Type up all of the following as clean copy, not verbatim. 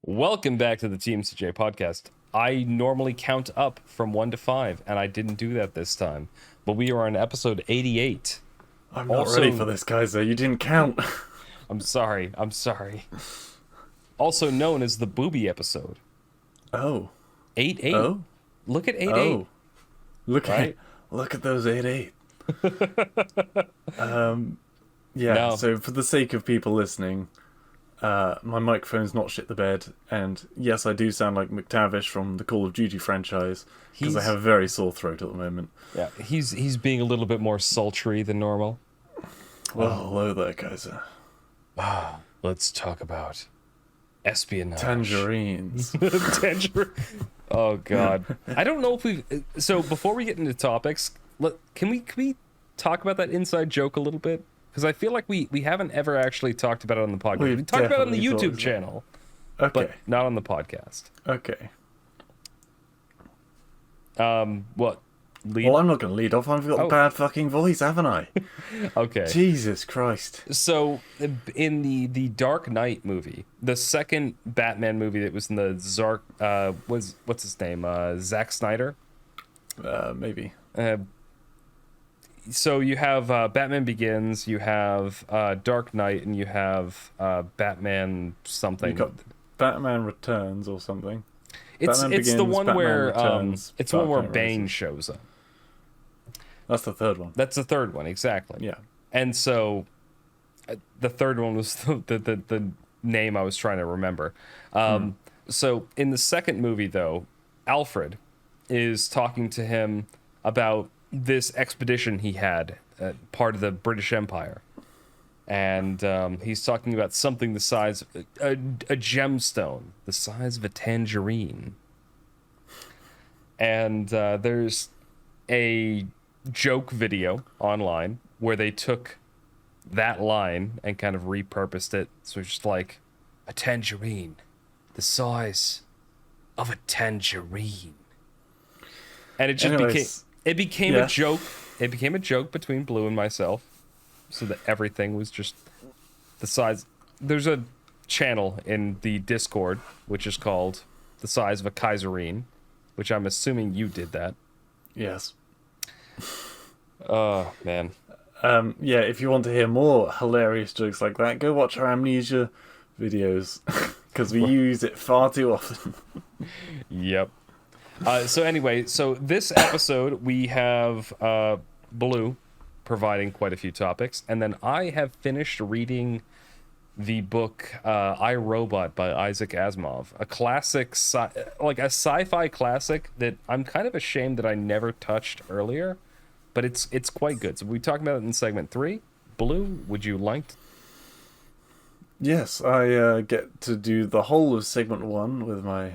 Welcome back to the TMCJ podcast. I normally count up from 1 to 5, and I didn't do that this time. But we are on episode 88. I'm not ready for this, Kaiser. You didn't count. I'm sorry. Also known as the booby episode. Oh. 8-8. Oh? Look at 8-8. Oh. Look at those 8-8. Yeah, No. So for the sake of people listening, my microphone's not shit the bed, and yes, I do sound like McTavish from the Call of Duty franchise, because I have a very sore throat at the moment. Yeah, he's being a little bit more sultry than normal. Well, hello there, Kaiser. Let's talk about espionage. Tangerines. Tangerine. Oh God, I don't know if we. So before we get into topics, can we talk about that inside joke a little bit? Because I feel like we haven't ever actually talked about it on the podcast. We talked about it on the YouTube channel, Okay. but not on the podcast. Okay. What? Lead? Well, I'm not going to lead off. I've got a bad fucking voice, haven't I? Okay. Jesus Christ. So, in the Dark Knight movie, the second Batman movie that was in the what's his name? Zack Snyder? Maybe. So you have Batman Begins, you have Dark Knight, and you have Batman something. You got Batman Returns or something. It's Batman the Begins, one Batman where Returns, it's the one where Dark Knight Bane Rises. shows up. That's the third one. That's the third one, exactly. Yeah. And so the third one was the name I was trying to remember. So in the second movie, though, Alfred is talking to him about this expedition he had, part of the British Empire. And he's talking about something the size of a gemstone, the size of a tangerine. And there's a joke video online where they took that line and kind of repurposed it. So it's just like a tangerine, the size of a tangerine. And it just became a joke. It became a joke between Blue and myself, so that everything was just the size. There's a channel in the Discord which is called The Size of a Kaiserine, which I'm assuming you did that. Yes. Oh, man. Yeah, if you want to hear more hilarious jokes like that, go watch our amnesia videos, because we use it far too often. Yep. So anyway, so this episode we have Blue providing quite a few topics, and then I have finished reading the book IRobot by Isaac Asimov, a classic, like a sci-fi classic that I'm kind of ashamed that I never touched earlier, but it's quite good. So we talked about it in segment 3. Blue, would you like to? Yes, I get to do the whole of segment 1 with my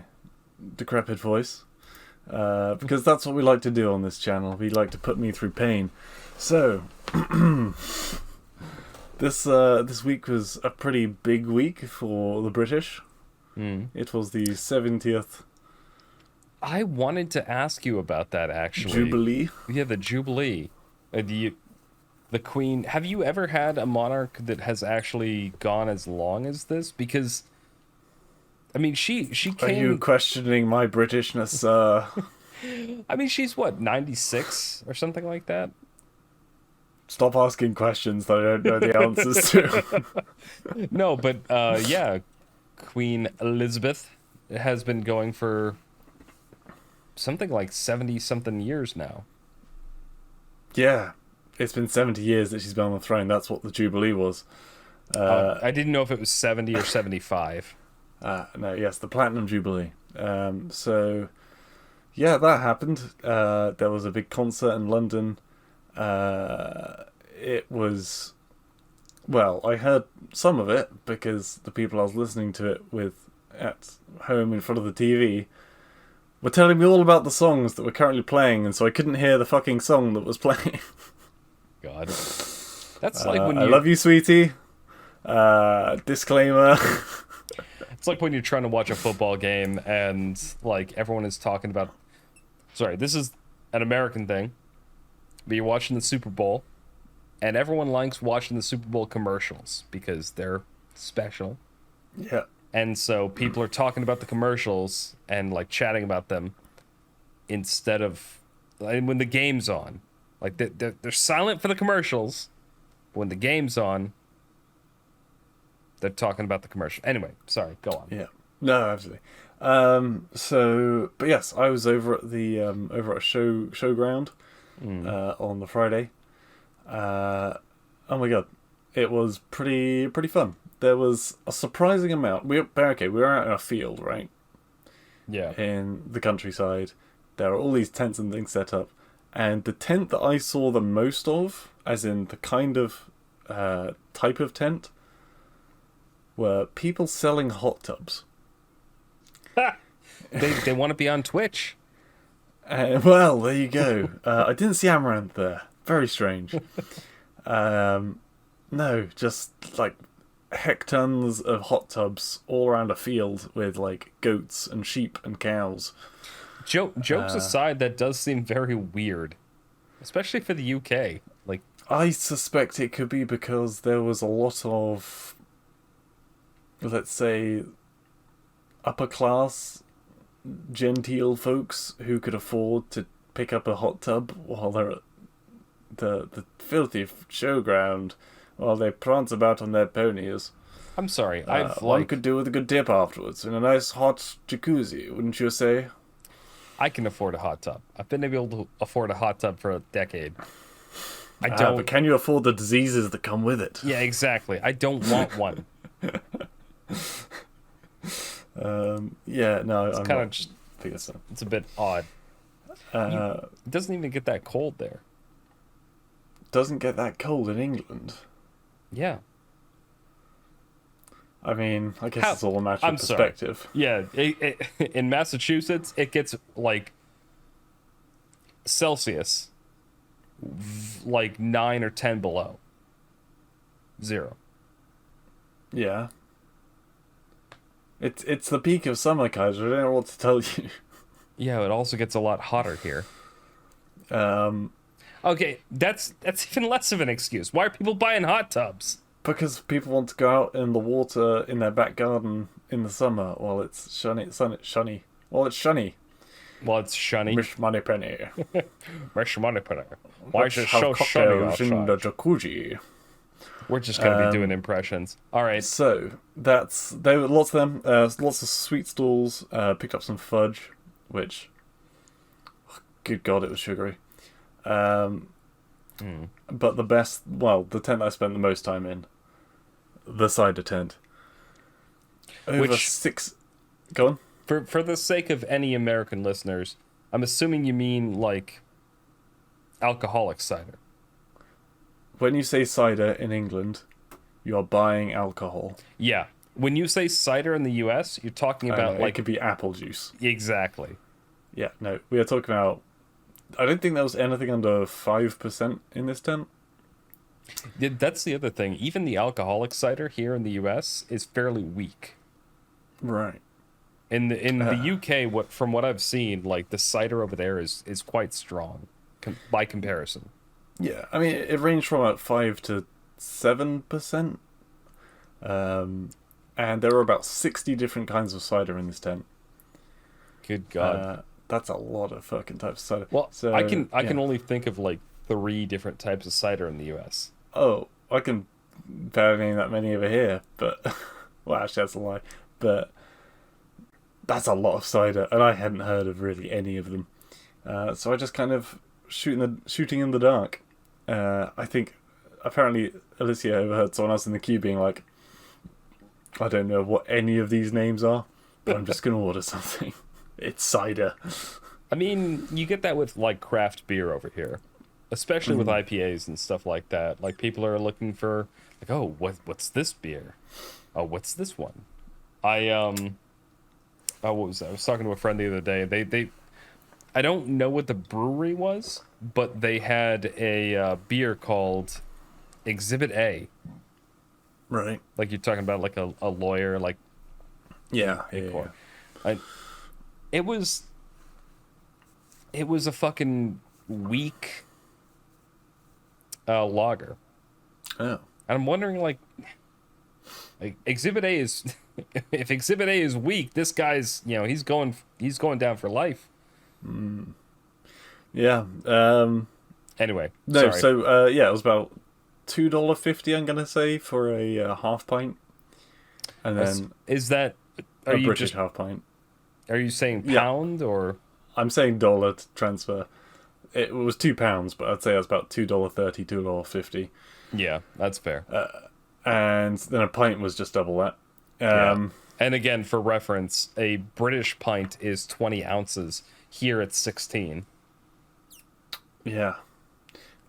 decrepit voice. Because that's what we like to do on this channel. We like to put me through pain. So, this week was a pretty big week for the British. It was the 70th I wanted to ask you about that, actually. Jubilee. Yeah, the Jubilee. The Queen. Have you ever had a monarch that has actually gone as long as this? Because, I mean, she came... Are you questioning my Britishness? I mean, she's what, 96 or something like that? Stop asking questions that I don't know the answers to. No, but yeah, Queen Elizabeth has been going for something like 70-something years now. Yeah, it's been 70 years that she's been on the throne. That's what the Jubilee was. I didn't know if it was 70 or 75. No, yes, the Platinum Jubilee. So, yeah, that happened. There was a big concert in London. It was... Well, I heard some of it because the people I was listening to it with at home in front of the TV were telling me all about the songs that were currently playing, and so I couldn't hear the fucking song that was playing. God. That's like when you... I love you, sweetie. Disclaimer. It's like when you're trying to watch a football game and, like, everyone is talking about... Sorry, this is an American thing, but you're watching the Super Bowl, and everyone likes watching the Super Bowl commercials because they're special. Yeah. And so people are talking about the commercials and like chatting about them instead of like, when the game's on. Like they're silent for the commercials. When the game's on, they're talking about the commercial. Anyway, sorry, go on. Yeah. No, absolutely. But yes, I was over at the over at showground on the Friday. Oh my god, it was pretty fun. There was a surprising amount. We were out in a field, right? Yeah. In the countryside. There are all these tents and things set up, and the tent that I saw the most of, as in the kind of type of tent, were people selling hot tubs. They want to be on Twitch. Well, there you go. I didn't see Amaranth there. Very strange. No, just like hectons of hot tubs all around a field with like goats and sheep and cows. Jokes aside, that does seem very weird, especially for the UK. Like, I suspect it could be because there was a lot of, let's say, upper class genteel folks who could afford to pick up a hot tub while they're at the filthy showground while they prance about on their ponies. I'm sorry, one could do with a good dip afterwards in a nice hot jacuzzi, wouldn't you say? I can afford a hot tub. I've been able to afford a hot tub for a decade. I don't. But can you afford the diseases that come with it? Yeah, exactly. I don't want one. Yeah, no, It's I'm kind not of just. thinking so. It's a bit odd. It doesn't even get that cold there. Doesn't get that cold in England. Yeah. I mean, I guess it's all a matter I'm of sorry. perspective. Yeah, in Massachusetts, it gets like Celsius, like 9 or 10 below 0. Yeah. It's the peak of summer, Kaiser. I don't know what to tell you. Yeah, it also gets a lot hotter here. Okay, that's even less of an excuse. Why are people buying hot tubs? Because people want to go out in the water in their back garden in the summer while it's shunny. Well, it's shunny. Well, it's shunny. Mish money penny. Mish money penny. Why is it Have so shunny cocktails in the outside? jacuzzi. We're just gonna be doing impressions. All right. So there were lots of them. Lots of sweet stalls. Picked up some fudge, which, good God, it was sugary. But the best, the tent I spent the most time in, the cider tent. Over 6. Go on. For the sake of any American listeners, I'm assuming you mean like alcoholic cider. When you say cider in England, you are buying alcohol. Yeah. When you say cider in the US, you're talking about It could be apple juice. Exactly. Yeah, no, we are talking about. I don't think there was anything under 5% in this tent. That's the other thing. Even the alcoholic cider here in the US is fairly weak. Right. In the UK, from what I've seen, like the cider over there is quite strong by comparison. Yeah, I mean it ranged from about 5 to 7%, and there were about 60 different kinds of cider in this tent. Good God, that's a lot of fucking types of cider. Well, so, I can only think of like 3 different types of cider in the US. Oh, I can barely name that many over here, but well, actually that's a lie. But that's a lot of cider, and I hadn't heard of really any of them. So I just kind of shooting in the dark. I think apparently Alicia overheard someone else in the queue being like, I don't know what any of these names are, but I'm just going to order something. It's cider. I mean, you get that with like craft beer over here, especially with IPAs and stuff like that. Like people are looking for like, oh, what's this beer? Oh, what's this one? What was that? I was talking to a friend the other day. They I don't know what the brewery was, but they had a beer called Exhibit A. Right. Like you're talking about like a lawyer, like yeah. It was a fucking weak lager. Oh. And I'm wondering like Exhibit A is if Exhibit A is weak, this guy's, he's going down for life. Yeah. Anyway, No, sorry. so yeah, it was about $2.50. I'm gonna say for a half pint, and then Is that are a you British just half pint. are you saying Yeah. pound or I'm saying dollar to transfer. It was £2, but I'd say that's about $2.30, $2.50, yeah, that's fair. and then a pint was just double that. Yeah. And again, for reference, a British pint is 20 ounces. Here it's 16. Yeah.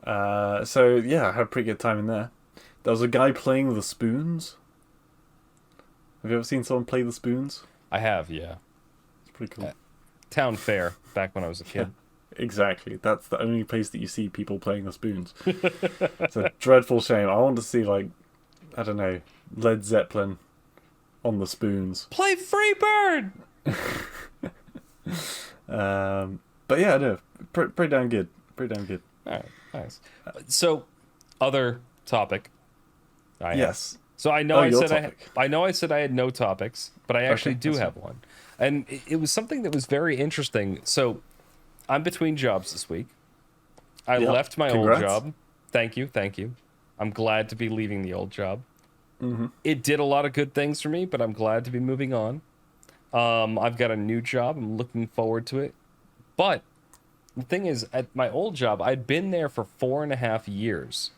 So yeah, I had a pretty good time in there. There was a guy playing the spoons. Have you ever seen someone play the spoons? I have, yeah. It's pretty cool. Town fair back when I was a kid. Exactly. That's the only place that you see people playing the spoons. It's a dreadful shame. I want to see, like, I don't know, Led Zeppelin on the spoons. Play Freebird! But yeah, no, pretty damn good. Pretty damn good. All right, nice. So, other topic. Yes. So I know your topic. I know I said I had no topics, but I actually do that's have one, and it was something that was very interesting. So I'm between jobs this week. I Yep. left my Congrats. old job. Thank you. I'm glad to be leaving the old job. It did a lot of good things for me, but I'm glad to be moving on. I've got a new job. I'm looking forward to it. But the thing is, at my old job, I'd been there for 4.5 years.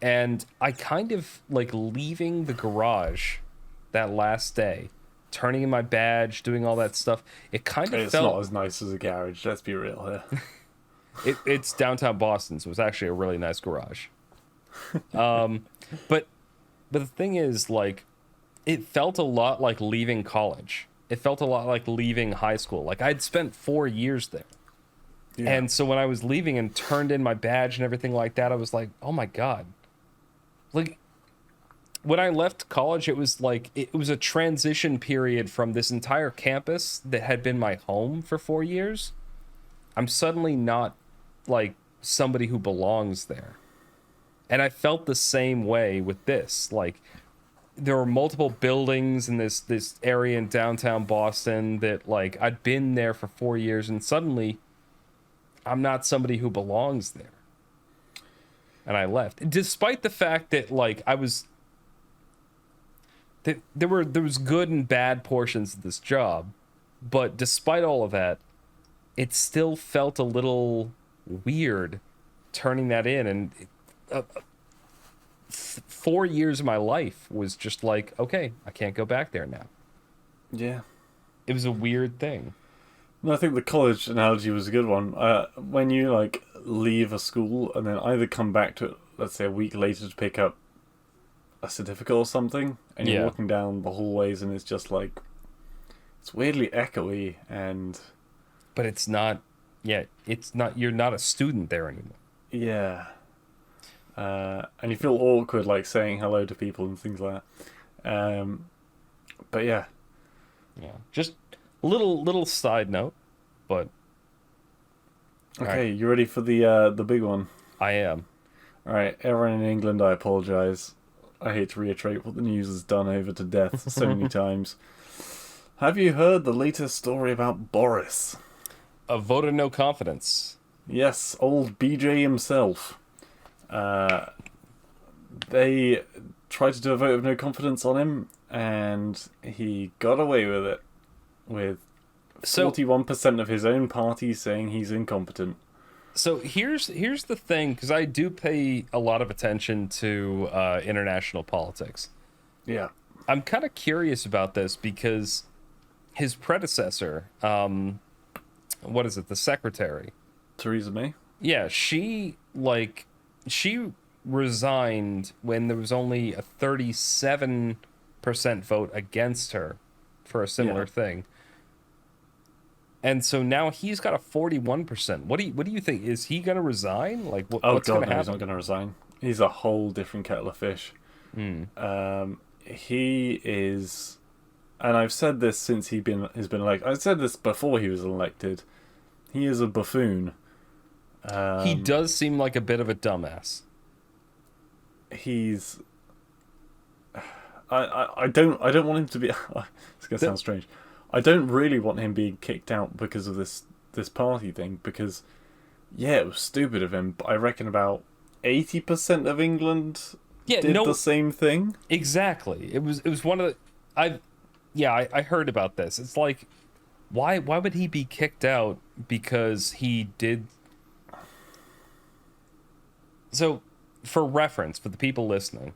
And I kind of like leaving the garage that last day, turning in my badge, doing all that stuff. It kind of It's felt not as nice as a garage, let's be real here. it's downtown Boston, so it's actually a really nice garage. But the thing is, like, it felt a lot like leaving college. It felt a lot like leaving high school. Like, I'd spent 4 years there. Yeah. And so when I was leaving and turned in my badge and everything like that, I was like, oh my God. Like, when I left college, it was like, it was a transition period from this entire campus that had been my home for 4 years. I'm suddenly not, like, somebody who belongs there. And I felt the same way with this. Like, there were multiple buildings in this area in downtown Boston that, like, I'd been there for 4 years, and suddenly I'm not somebody who belongs there. And I left, despite the fact that, like, there was good and bad portions of this job, but despite all of that, it still felt a little weird turning that in. And 4 years of my life was just like, okay, I can't go back there now. Yeah. It was a weird thing. No, I think the college analogy was a good one. When you, like, leave a school and then either come back to it, let's say a week later to pick up a certificate or something, and you're walking down the hallways and it's just like, it's weirdly echoey and... But it's not, you're not a student there anymore. Yeah. And you feel awkward, like, saying hello to people and things like that. But yeah. Yeah. Just a little side note, but... Okay, you ready for the big one? I am. Alright, everyone in England, I apologise. I hate to reiterate what the news has done over to death so many times. Have you heard the latest story about Boris? A vote of no confidence. Yes, old BJ himself. They tried to do a vote of no confidence on him, and he got away with it. With 41% of his own party saying he's incompetent. So here's the thing, because I do pay a lot of attention to international politics. Yeah. I'm kind of curious about this because his predecessor, what is it, the secretary? Theresa May? Yeah, she resigned when there was only a 37% vote against her for a similar thing. And so now he's got a 41%. What do you think? Is he going to resign? Like, what's going to happen? He's not going to resign. He's a whole different kettle of fish. He is, and I've said this since he's been elected. I said this before he was elected. He is a buffoon. He does seem like a bit of a dumbass. I don't want him to be. It's gonna sound strange. I don't really want him being kicked out because of this party thing. Because yeah, it was stupid of him. But I reckon about 80% of England did the same thing. Exactly. It was one of the. I heard about this. It's like, why would he be kicked out because he did? So, for reference, for the people listening,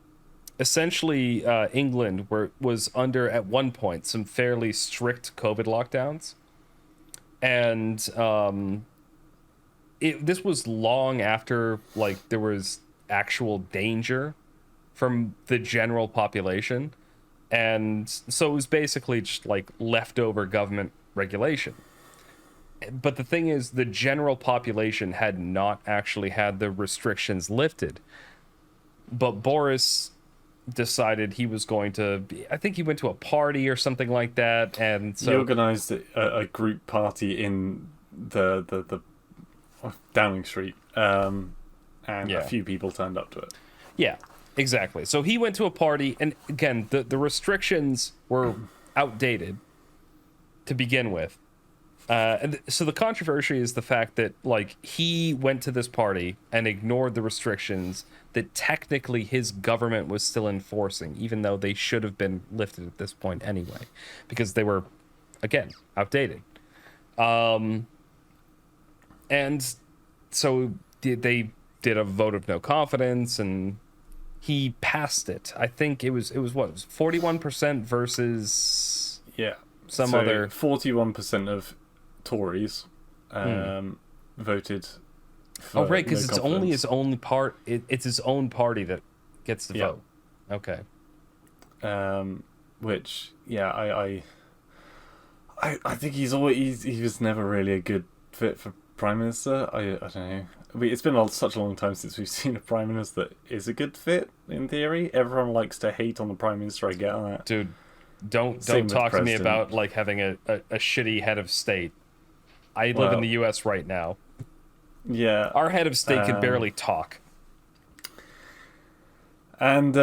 essentially, England was under at one point some fairly strict COVID lockdowns, and this was long after like there was actual danger from the general population, and so it was basically just like leftover government regulation. But the thing is, the general population had not actually had the restrictions lifted, but Boris decided he was going to I think he went to a party or something like that, and so he organized a group party in the Downing Street, and a few people turned up to it. Yeah, exactly. So he went to a party, and again, the restrictions were outdated to begin with. And so the controversy is the fact that like he went to this party and ignored the restrictions that technically his government was still enforcing, even though they should have been lifted at this point anyway, because they were, again, outdated. And so they did a vote of no confidence, and he passed it. I think it was 41% versus some other 41% of Tories voted for right, because no it's only confidence. his own part. It's his own party that gets the vote. Okay. Which I think he was never really a good fit for prime minister. I don't know. I mean, it's been such a long time since we've seen a prime minister that is a good fit in theory. Everyone likes to hate on the prime minister. I get on that, dude. Don't talk to me about like having a shitty head of state. I live in the U.S. right now. Yeah, our head of state can barely talk. And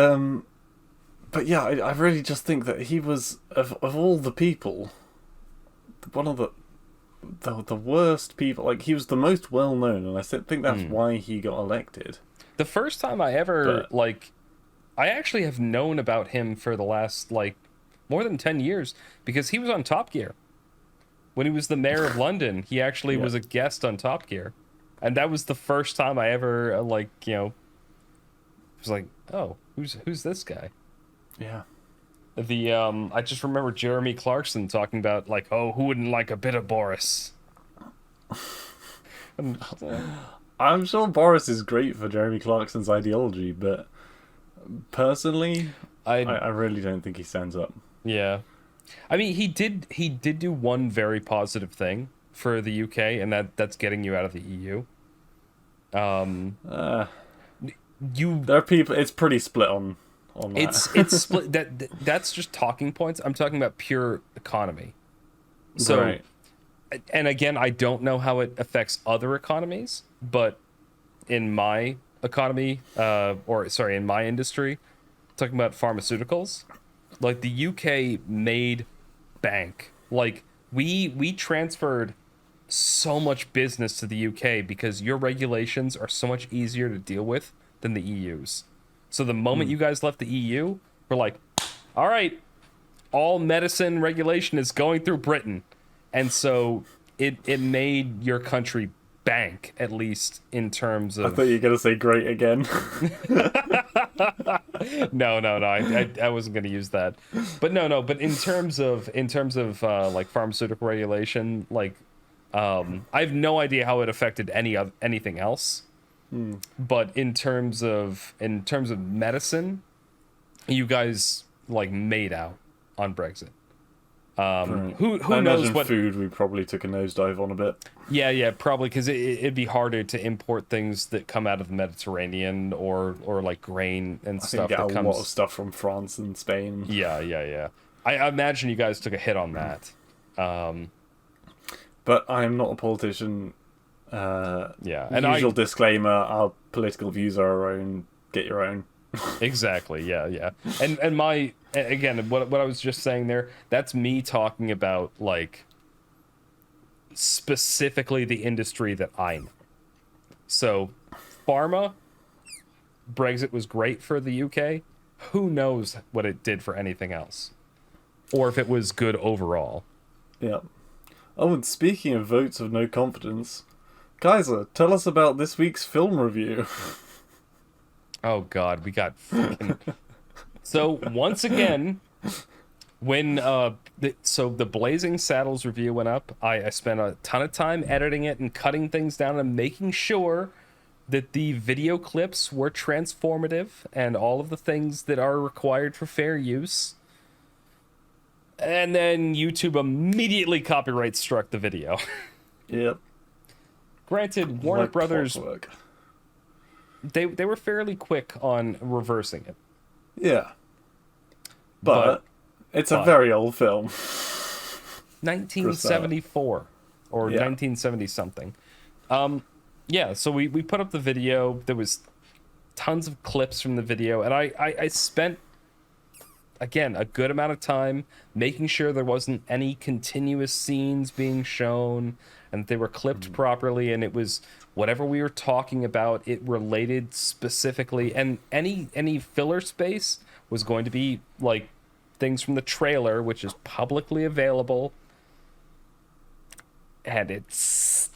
but yeah, I really just think that he was of all the people, one of the worst people. Like, he was the most well known, and I think that's why he got elected. The first time I ever I actually have known about him for the last like more than 10 years because he was on Top Gear. When he was the mayor of London, he actually was a guest on Top Gear. And that was the first time I ever was like, oh, who's this guy? Yeah. I just remember Jeremy Clarkson talking about like, oh, who wouldn't like a bit of Boris? I'm sure Boris is great for Jeremy Clarkson's ideology, but personally, I really don't think he stands up. Yeah. I mean, he did do one very positive thing for the UK, and that's getting you out of the EU. There are people. It's pretty split on that. It's split. That's just talking points. I'm talking about pure economy. So, right. And again, I don't know how it affects other economies, but in my economy, in my industry, talking about pharmaceuticals, like the UK made bank. Like we transferred so much business to the UK because your regulations are so much easier to deal with than the EU's. So the moment you guys left the EU, we're like, all right, all medicine regulation is going through Britain. And so it made your country bank, at least in terms of... I thought you were going to say great again. No, I wasn't going to use that. But but in terms of like pharmaceutical regulation, like I have no idea how it affected anything else. But in terms of medicine, you guys like made out on Brexit. Right. Who I knows imagine what food we probably took a nosedive on a bit. Yeah, probably because it'd be harder to import things that come out of the Mediterranean or like grain and stuff. I think get a lot of stuff from France and Spain. Yeah. I imagine you guys took a hit on that. But I'm not a politician. And usual disclaimer: our political views are our own. Get your own. Exactly. Yeah, yeah. And my again, what I was just saying there, that's me talking about like specifically the industry that I know. So, pharma, Brexit was great for the UK. Who knows what it did for anything else, or if it was good overall. Yeah. Oh, and speaking of votes of no confidence, Kaiser, tell us about this week's film review. Oh God, we got fucking. So once again, when the Blazing Saddles review went up, I spent a ton of time editing it and cutting things down and making sure that the video clips were transformative and all of the things that are required for fair use. And then YouTube immediately copyright struck the video. Yep. Granted, Warner Like Brothers, clockwork. they were fairly quick on reversing it. Yeah. But it's a very old film. 1974 or 1970 something. Yeah, so we put up the video. There was tons of clips from the video, and I spent, again, a good amount of time making sure there wasn't any continuous scenes being shown and that they were clipped properly, and it was whatever we were talking about, it related specifically, and any filler space was going to be like things from the trailer, which is publicly available, and it's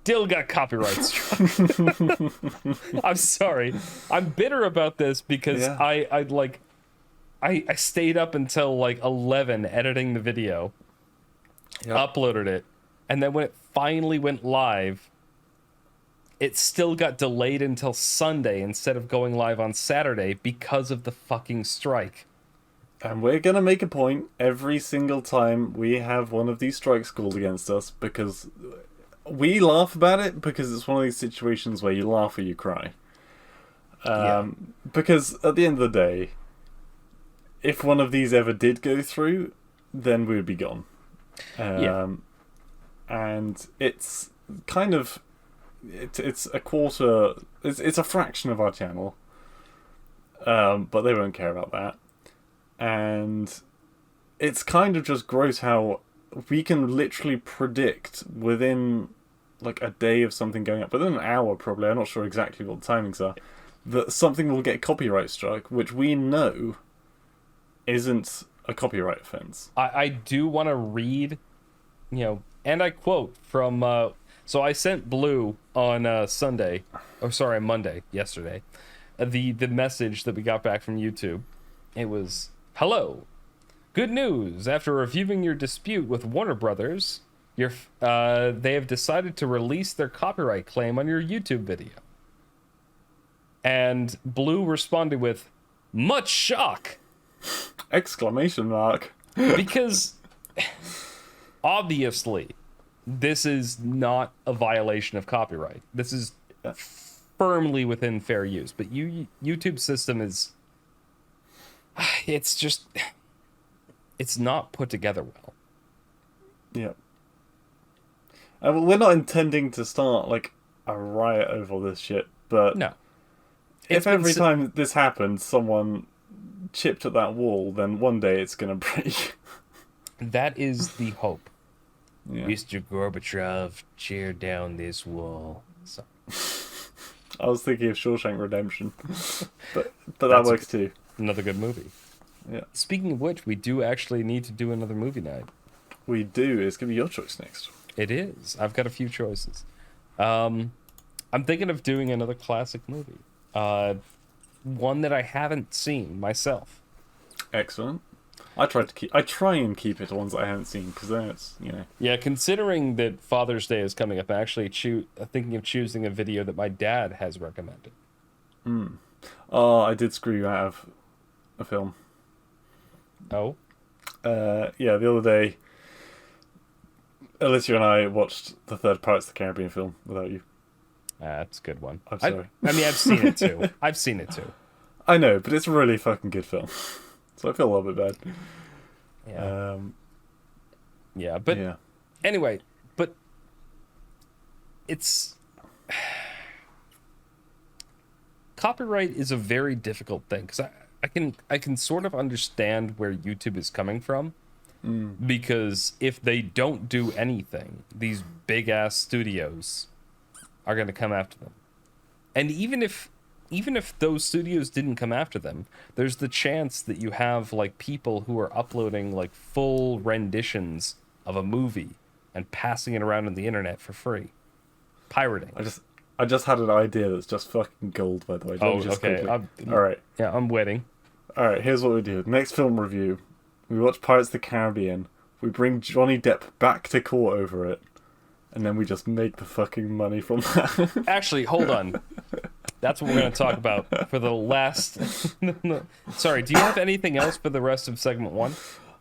still got copyright struck. I'm sorry. I'm bitter about this because I stayed up until like 11 editing the video, uploaded it, and then when it finally went live, it still got delayed until Sunday instead of going live on Saturday because of the fucking strike. And we're going to make a point every single time we have one of these strikes called against us, because we laugh about it because it's one of these situations where you laugh or you cry. Because at the end of the day, if one of these ever did go through, then we would be gone. And it's kind of... It's a quarter... It's a fraction of our channel. But they won't care about that. And it's kind of just gross how we can literally predict within like a day of something going up, within an hour probably, I'm not sure exactly what the timings are, that something will get copyright struck, which we know isn't a copyright offense. I do want to read, and I quote from, so I sent Blue on Monday, yesterday, the message that we got back from YouTube. It was, "Hello. Good news. After reviewing your dispute with Warner Brothers, they have decided to release their copyright claim on your YouTube video." And Blue responded with, "Much shock!" Exclamation mark. Because obviously this is not a violation of copyright. This is firmly within fair use. But YouTube system is... It's just... It's not put together well. Yeah. We're not intending to start like a riot over this shit, but no. If every time this happened, someone chipped at that wall, then one day it's gonna break. That is the hope. Yeah. Mr. Gorbachev, tear down this wall. So. I was thinking of Shawshank Redemption, but that works too. Another good movie. Yeah. Speaking of which, we do actually need to do another movie night. We do. It's gonna be your choice next. It is. I've got a few choices. I'm thinking of doing another classic movie. One that I haven't seen myself. Excellent. I try and keep it to ones that I haven't seen, because then it's, Yeah, considering that Father's Day is coming up, I'm actually thinking of choosing a video that my dad has recommended. Oh, I did screw you out of a film. Oh? Yeah, the other day, Alicia and I watched the third Pirates of the Caribbean film without you. That's a good one. I'm sorry. I mean, I've seen it too. I know, but it's a really fucking good film. So I feel a little bit bad. Yeah. Anyway, but it's... copyright is a very difficult thing because I can sort of understand where YouTube is coming from, because if they don't do anything, these big ass studios are going to come after them. And even if those studios didn't come after them, there's the chance that you have like people who are uploading like full renditions of a movie and passing it around on the internet for free. Pirating. I just had an idea that's just fucking gold, by the way. Let me just okay. All right. Yeah, I'm waiting. All right, here's what we do. Next film review, we watch Pirates of the Caribbean. We bring Johnny Depp back to court over it, and then we just make the fucking money from that. Actually, hold on. That's what we're going to talk about for the last... No. Sorry, do you have anything else for the rest of segment 1?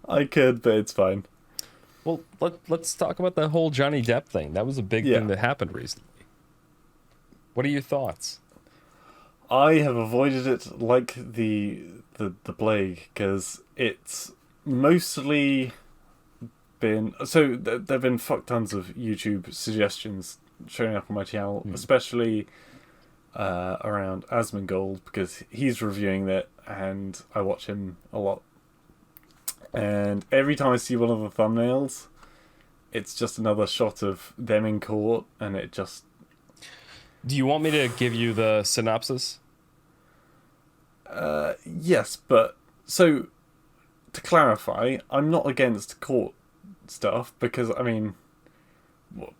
I could, but it's fine. Well, let's talk about the whole Johnny Depp thing. That was a big thing that happened recently. What are your thoughts? I have avoided it like the plague, because it's mostly been... So there have been fuck tons of YouTube suggestions showing up on my channel, especially around Asmongold, because he's reviewing it and I watch him a lot. And every time I see one of the thumbnails, it's just another shot of them in court, and it just... Do you want me to give you the synopsis? Yes, but... So, to clarify, I'm not against court stuff, because, I mean...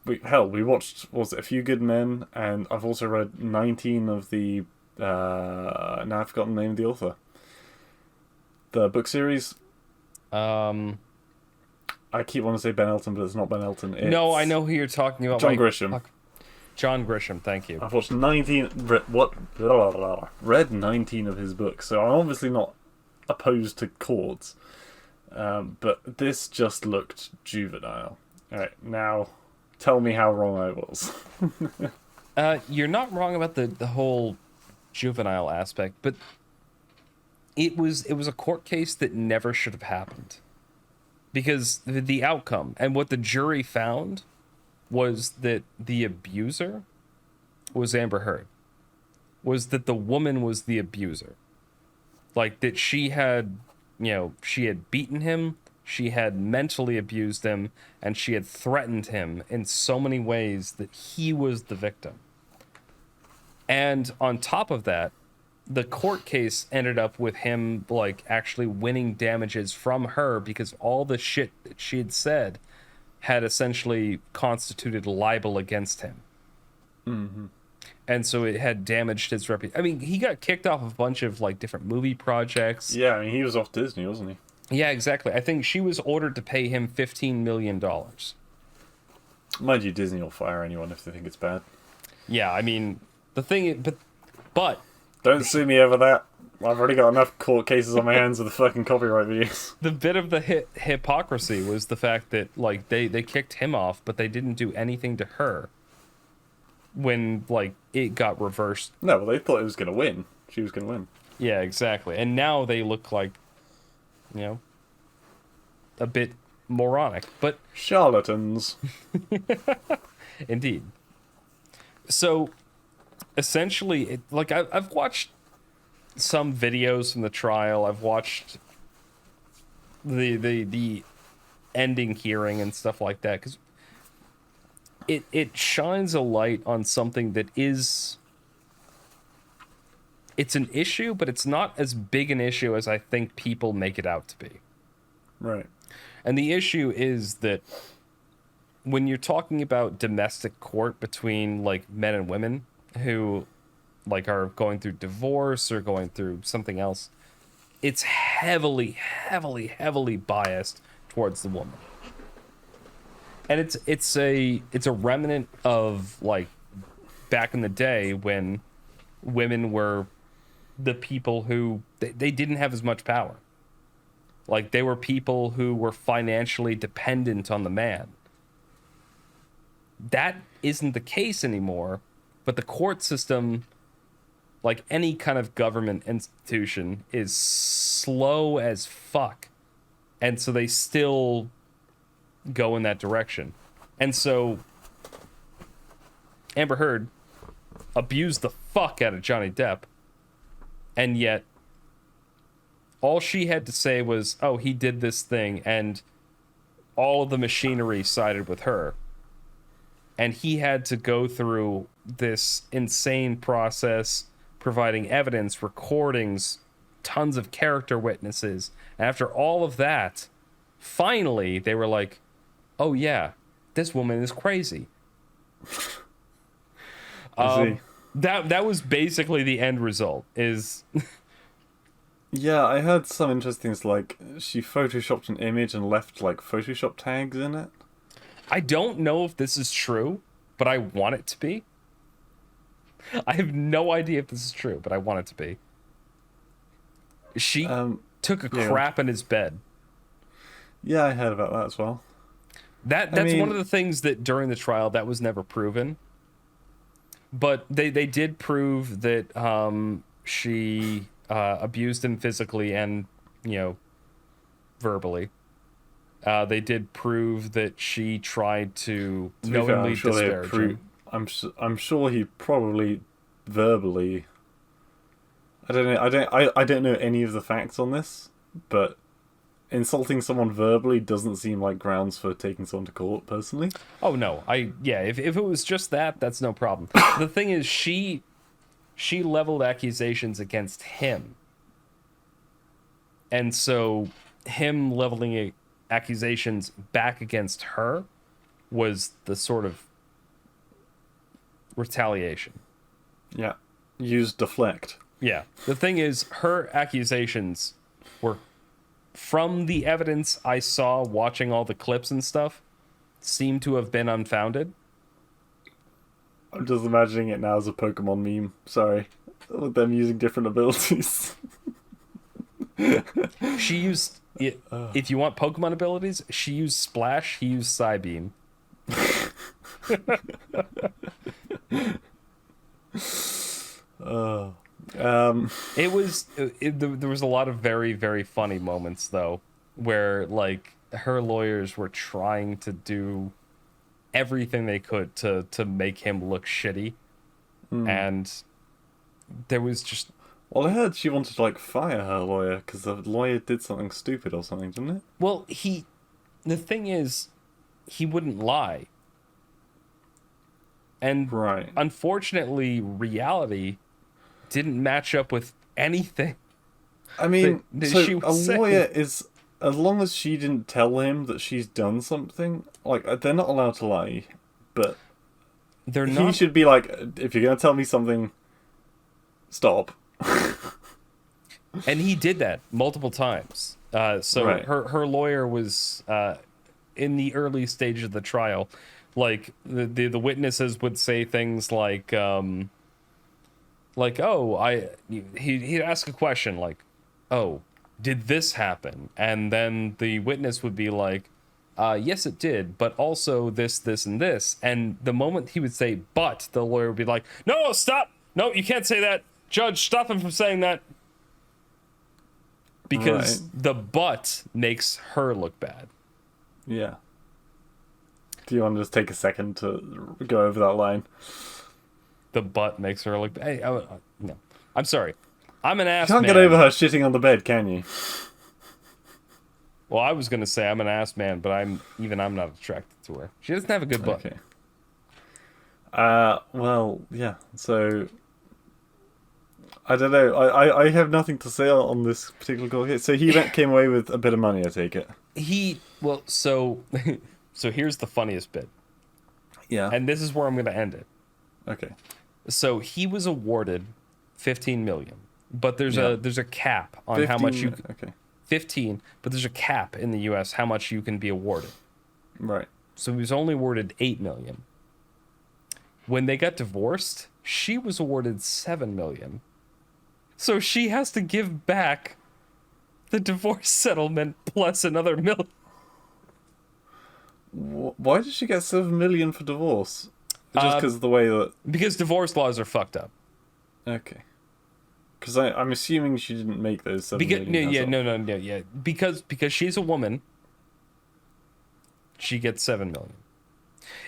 we watched, was it A Few Good Men, and I've also read 19 of the... now I've forgotten the name of the author. The book series... I keep wanting to say Ben Elton, but it's not Ben Elton. It's no, I know who you're talking about. John Grisham. John Grisham, thank you. I've watched 19... read 19 of his books, so I'm obviously not opposed to courts. But this just looked juvenile. Alright, now tell me how wrong I was. You're not wrong about the whole juvenile aspect, but it was a court case that never should have happened. Because the outcome and what the jury found was that the abuser was Amber Heard. Was that the woman was the abuser. Like that she had, she had beaten him, she had mentally abused him, and she had threatened him in so many ways that he was the victim. And on top of that, the court case ended up with him like actually winning damages from her because all the shit that she had said had essentially constituted libel against him. Mm-hmm. And so it had damaged his reputation. I mean, he got kicked off a bunch of like different movie projects. Yeah, I mean, he was off Disney, wasn't he? Yeah, exactly. I think she was ordered to pay him $15 million. Mind you, Disney will fire anyone if they think it's bad. Yeah, I mean, the thing, but don't sue me over that. I've already got enough court cases on my hands with the fucking copyright videos. The bit of the hypocrisy was the fact that like they kicked him off, but they didn't do anything to her when like it got reversed. No, well, they thought it was going to win. She was going to win. Yeah, exactly. And now they look like, a bit moronic, but charlatans. Indeed. So essentially, I've watched some videos from the trial. I've watched the ending hearing and stuff like that because it shines a light on something that is, it's an issue, but it's not as big an issue as I think people make it out to be. Right. And the issue is that when you're talking about domestic court between like men and women who like are going through divorce or going through something else, it's heavily, heavily, heavily biased towards the woman. And it's a remnant of like back in the day when women were the people who they didn't have as much power. Like they were people who were financially dependent on the man. That isn't the case anymore, but the court system, like any kind of government institution, is slow as fuck. And so they still go in that direction. And so Amber Heard abused the fuck out of Johnny Depp And yet, all she had to say was, oh, he did this thing, and all of the machinery sided with her. And he had to go through this insane process, providing evidence, recordings, tons of character witnesses. And after all of that, finally, they were like, oh yeah, this woman is crazy. That was basically the end result, is... Yeah, I heard some interesting things, like, she photoshopped an image and left, like, Photoshop tags in it. I don't know if this is true, but I want it to be. I have no idea if this is true, but I want it to be. She took a crap in his bed. Yeah, I heard about that as well. That's one of the things that during the trial that was never proven. But they did prove that she abused him physically and, verbally. They did prove that she tried to knowingly disparage him. I'm sure he probably verbally. I don't know any of the facts on this, but insulting someone verbally doesn't seem like grounds for taking someone to court, personally. Oh no, if it was just that, that's no problem. The thing is, she leveled accusations against him, and so him leveling accusations back against her was the sort of retaliation. Yeah, use deflect. Yeah, the thing is, her accusations were, from the evidence I saw watching all the clips and stuff, seem to have been unfounded. I'm just imagining it now as a Pokemon meme. Sorry. With them using different abilities. She used... If you want Pokemon abilities, she used Splash, he used Psybeam. There was a lot of very, very funny moments, though, where, like, her lawyers were trying to do everything they could to make him look shitty. And there was just... Well, I heard she wanted to, like, fire her lawyer because the lawyer did something stupid or something, didn't it? Well, the thing is, he wouldn't lie. And unfortunately, reality didn't match up with anything. I mean, so a lawyer is... As long as she didn't tell him that she's done something, like, they're not allowed to lie, but he should be like, if you're going to tell me something, stop. And he did that multiple times. Her lawyer was, in the early stage of the trial, like, the witnesses would say things like, he'd ask a question like, oh, did this happen? And then the witness would be like, yes, it did, but also this, this, and this. And the moment he would say, but, the lawyer would be like, no, stop! No, you can't say that! Judge, stop him from saying that! Because the but makes her look bad. Yeah. Do you want to just take a second to go over that line? The but makes her look bad. Hey, no. I'm sorry. I'm an ass man. You can't get over her shitting on the bed, can you? Well, I was going to say I'm an ass man, but I'm not attracted to her. She doesn't have a good butt. Okay. Well, yeah. So, I don't know. I have nothing to say on this particular call. So he came away with a bit of money, I take it. So here's the funniest bit. Yeah. And this is where I'm going to end it. Okay. So he was awarded $15 million. But there's a cap on 15, how much you... Okay. 15, but there's a cap in the U.S. how much you can be awarded. Right. So he was only awarded $8 million. When they got divorced, she was awarded $7 million. So she has to give back the divorce settlement plus another $1 million. Why did she get $7 million for divorce? Just because of the way that... Because divorce laws are fucked up. Okay. Because I'm assuming she didn't make those $7 million. No. Because she's a woman, she gets $7 million.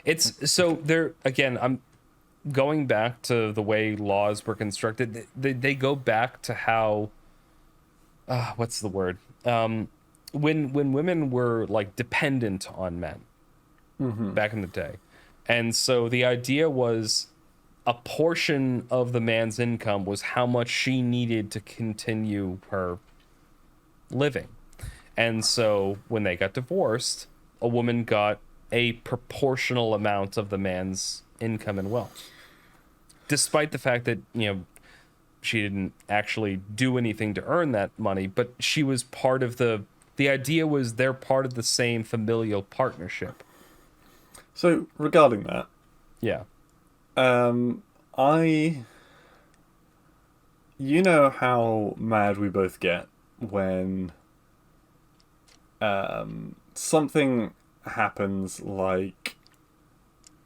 It's so there again. going back to the way laws were constructed, they go back to how, what's the word? When women were like dependent on men back in the day. And so the idea was a portion of the man's income was how much she needed to continue her living. And so when they got divorced, a woman got a proportional amount of the man's income and wealth. Despite the fact that, she didn't actually do anything to earn that money, but she was part of the idea was they're part of the same familial partnership. So regarding that, Yeah. You know how mad we both get when something happens, like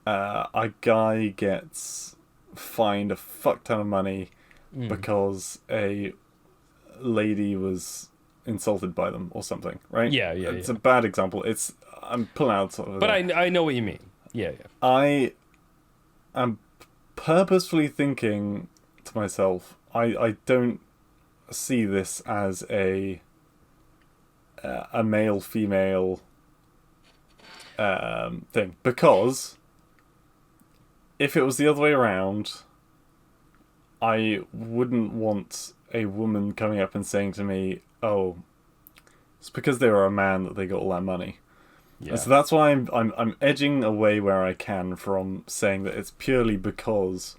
a guy gets fined a fuck ton of money because a lady was insulted by them or something, right? Yeah. It's a bad example. I'm pulling out sort of. But I know what you mean. Yeah. I am purposefully thinking to myself, I don't see this as a male female thing, because if it was the other way around, I wouldn't want a woman coming up and saying to me, "Oh, it's because they were a man that they got all that money." Yeah. And so that's why I'm edging away where I can from saying that it's purely because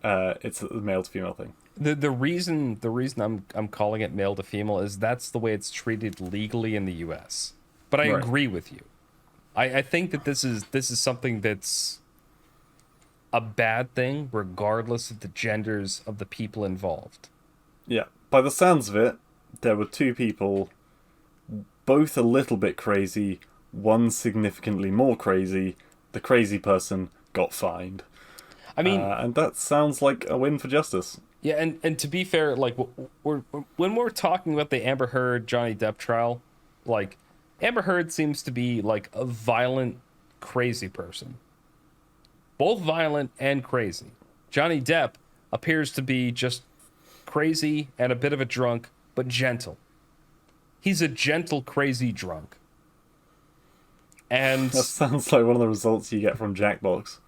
it's a male to female thing. The reason I'm calling it male to female is that's the way it's treated legally in the US. But I agree with you. I think that this is something that's a bad thing regardless of the genders of the people involved. Yeah. By the sounds of it, there were two people, both a little bit crazy, one significantly more crazy. The crazy person got fined. I mean, and that sounds like a win for justice. Yeah, and to be fair, like when we're talking about the Amber Heard Johnny Depp trial, like Amber Heard seems to be like a violent, crazy person. Both violent and crazy. Johnny Depp appears to be just crazy and a bit of a drunk, but gentle. He's a gentle, crazy drunk. And that sounds like one of the results you get from Jackbox.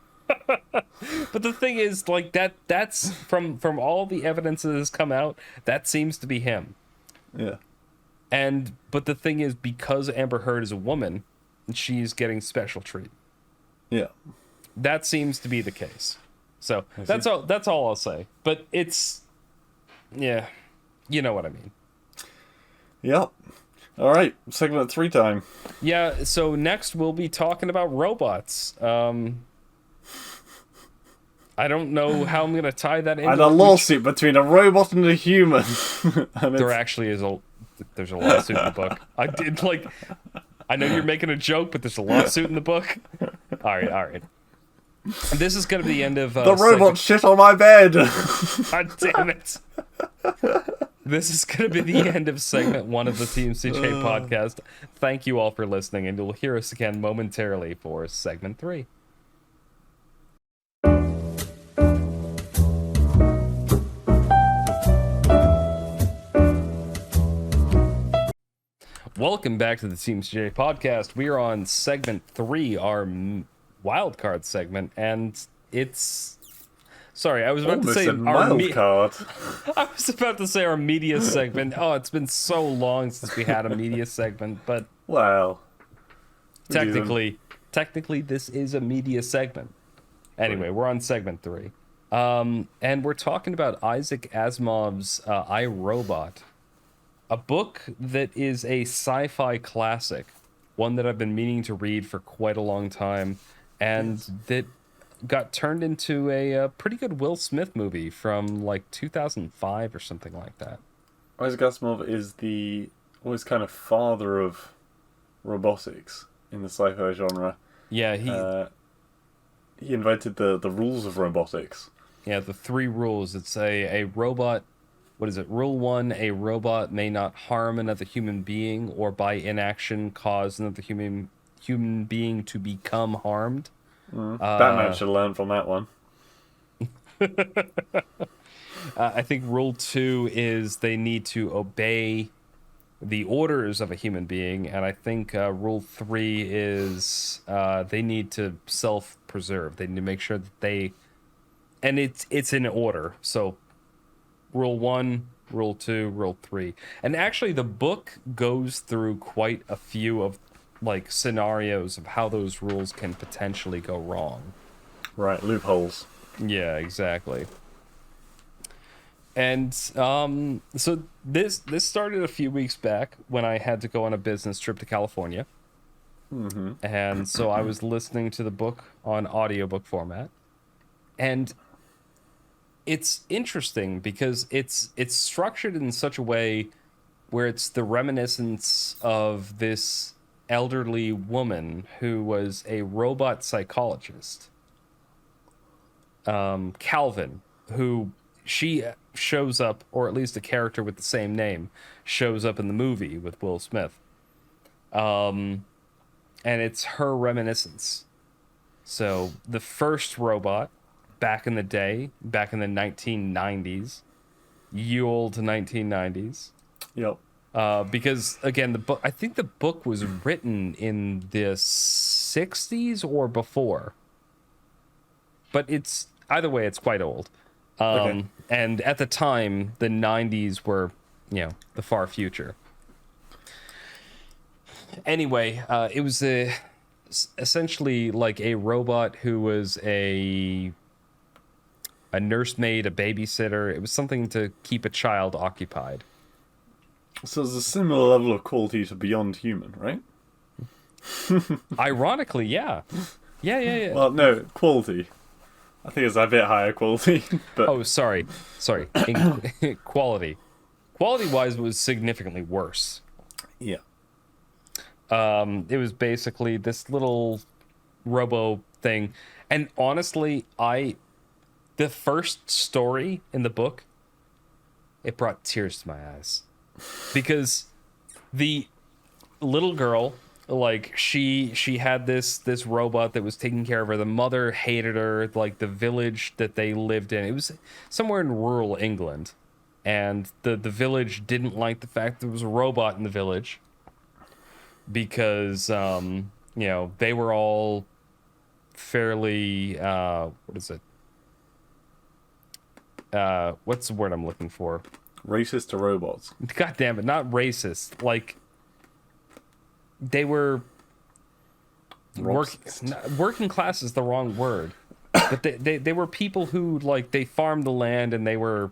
But the thing is, like, that's from all the evidence that has come out, that seems to be him. Yeah. But the thing is, because Amber Heard is a woman, she's getting special treatment. Yeah. That seems to be the case. So that's all I'll say. But it's, yeah, you know what I mean. Yep. All right, segment 3 time. Yeah. So next we'll be talking about robots. I don't know how I'm gonna tie that in. And a lawsuit between a robot and a human. There actually is there's a lawsuit in the book. I know you're making a joke, but there's a lawsuit in the book. All right. And this is going to be the end of... the robot shit on my bed! God damn it. This is going to be the end of segment 1 of the TMCJ podcast. Thank you all for listening, and you'll hear us again momentarily for segment 3. Welcome back to the TMCJ podcast. We are on segment 3, our wildcard segment, and it's... Sorry, I was about to say wildcard. I was about to say our media segment. Oh, it's been so long since we had a media segment, but... Well... Technically, this is a media segment. Anyway, we're on segment 3. And we're talking about Isaac Asimov's IRobot. A book that is a sci-fi classic. One that I've been meaning to read for quite a long time. And that got turned into a pretty good Will Smith movie from like 2005 or something like that. Isaac Asimov is the always kind of father of robotics in the sci-fi genre. Yeah, he invented the rules of robotics. Yeah, the 3 rules. It's a robot. What is it? Rule 1, a robot may not harm another human being or by inaction cause another human being to become harmed. Batman should learn from that one. I think rule 2 is they need to obey the orders of a human being, and I think rule 3 is they need to self-preserve. They need to make sure that they, and it's in order. So rule 1, rule 2, rule 3, and actually the book goes through quite a few of like scenarios of how those rules can potentially go wrong. Right, loopholes. Yeah, exactly. And so this started a few weeks back when I had to go on a business trip to California. Mm-hmm. And so I was listening to the book on audiobook format. And it's interesting because it's structured in such a way where it's the reminiscence of this elderly woman who was a robot psychologist. Calvin, who she shows up, or at least a character with the same name shows up in the movie with Will Smith. And it's her reminiscence. So the first robot back in the day, back in the 1990s, ye old 1990s. Yep. Because again, the book, I think the book was written in the 60s or before. But it's either way, it's quite old. Okay. And at the time, the 90s were, the far future. Anyway, it was essentially like a robot who was a nursemaid, a babysitter. It was something to keep a child occupied. So there's a similar level of quality to Beyond Human, right? Ironically, yeah. Yeah. Well, no, quality. I think it's a bit higher quality, but... Oh, sorry. Quality. Quality-wise, it was significantly worse. Yeah. It was basically this little robo thing. And honestly, the first story in the book, it brought tears to my eyes. Because the little girl, like, she had this robot that was taking care of her. The mother hated her, like, the village that they lived in. It was somewhere in rural England. And the village didn't like the fact there was a robot in the village. Because, they were all fairly, what is it? What's the word I'm looking for? Racist to robots. God damn it, not racist. Like, they were working class is the wrong word. But they were people who, like, they farmed the land and they were...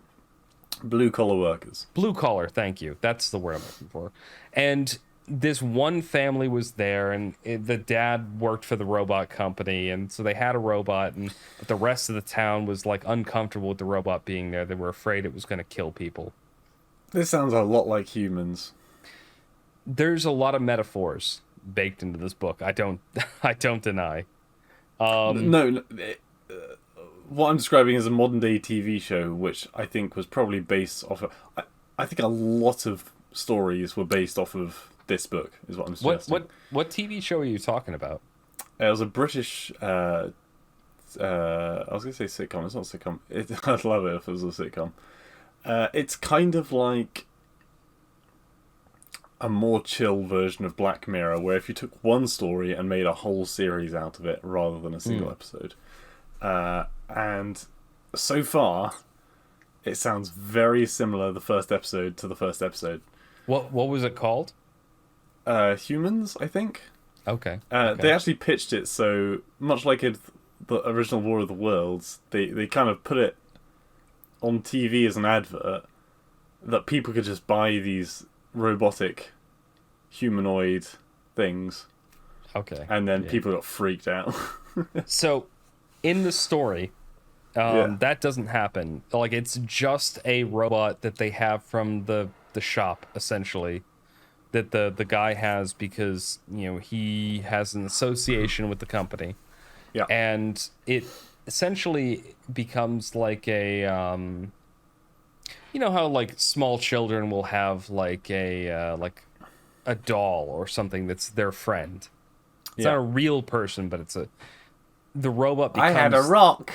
Blue-collar workers. Blue-collar, thank you. That's the word I'm looking for. And this one family was there, and the dad worked for the robot company, and so they had a robot, but the rest of the town was, like, uncomfortable with the robot being there. They were afraid it was going to kill people. This sounds a lot like Humans. There's a lot of metaphors baked into this book. I don't deny. No, what I'm describing is a modern day TV show, which I think was probably based off of... I think a lot of stories were based off of this book, is what I'm suggesting. What TV show are you talking about? It was a British... I was going to say sitcom. It's not a sitcom. I'd love it if it was a sitcom. It's kind of like a more chill version of Black Mirror, where if you took one story and made a whole series out of it rather than a single episode. And so far, it sounds very similar, the first episode to the first episode. What was it called? Humans, I think. Okay. They actually pitched it so, much like the original War of the Worlds, they kind of put it on TV as an advert that people could just buy these robotic humanoid things. Okay. And then people got freaked out. So, in the story, that doesn't happen. Like, it's just a robot that they have from the shop, essentially, that the guy has because, he has an association with the company. Yeah. And it essentially becomes like a, how, like, small children will have, like, a doll or something that's their friend. It's not a real person, but the robot becomes... I had a rock.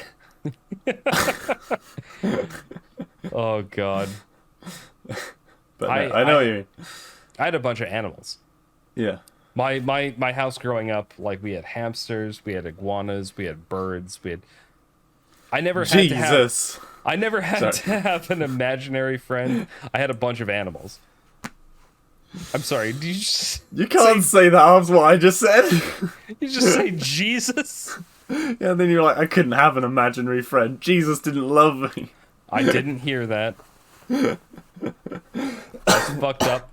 Oh God. But no, I know what you mean. I had a bunch of animals. Yeah. My house growing up, like we had hamsters, we had iguanas, we had birds, we had. I never had to have. Jesus. I never had Sorry. to have an imaginary friend. I had a bunch of animals. I'm sorry. Did you just You can't say that after what I just said. you just say Jesus? Yeah, and then you're like, I couldn't have an imaginary friend. Jesus didn't love me. I didn't hear that. That's fucked up.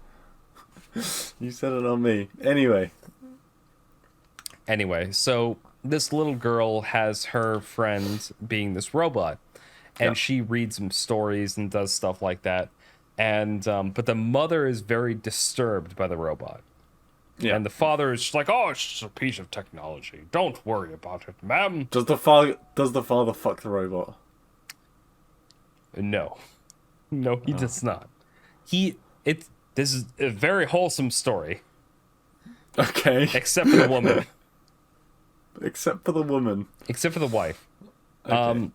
You said it on me. Anyway. Anyway, so this little girl has her friend being this robot, and Yeah. she reads him stories and does stuff like that. And but the mother is very disturbed by the robot. Yeah. And the father is just like, "Oh, it's just a piece of technology. Don't worry about it, ma'am." Does the father fuck the robot? No, no, he does not. This is a very wholesome story, Okay. except for the woman, Except for the woman. except for the wife. Okay.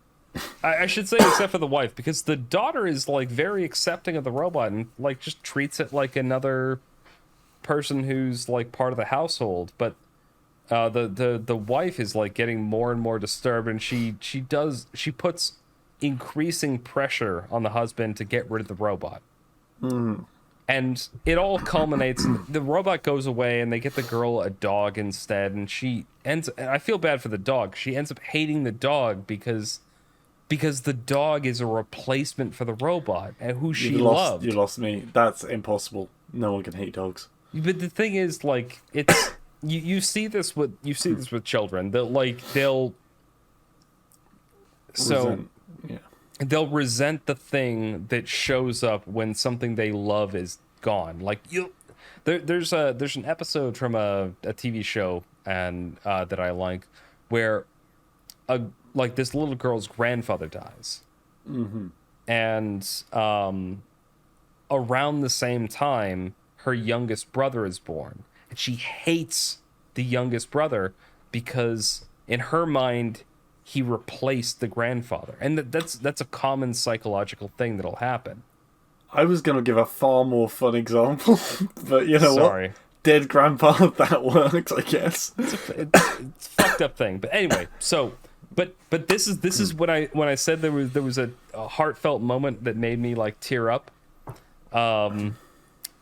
I should say except for the wife, because the daughter is like very accepting of the robot and like just treats it like another person who's like part of the household. But the wife is like getting more and more disturbed, and she puts increasing pressure on the husband to get rid of the robot. And it all culminates in the robot goes away, and they get the girl a dog instead, and and I feel bad for the dog. She ends up hating the dog because the dog is a replacement for the robot and who she loved. You lost me. That's impossible. No one can hate dogs. But the thing is, like, it's you see this with children. They'll Resent. Yeah. they'll resent the thing that shows up when something they love is gone. Like there's an episode from a TV show and that I like where this little girl's grandfather dies, and around the same time her youngest brother is born, and she hates the youngest brother because in her mind he replaced the grandfather, and that's a common psychological thing that'll happen. I was going to give a far more fun example, but you know Sorry. what? Dead grandpa, that works, I guess. It's a fucked up thing, but anyway. So, but this is when I said there was a heartfelt moment that made me like tear up.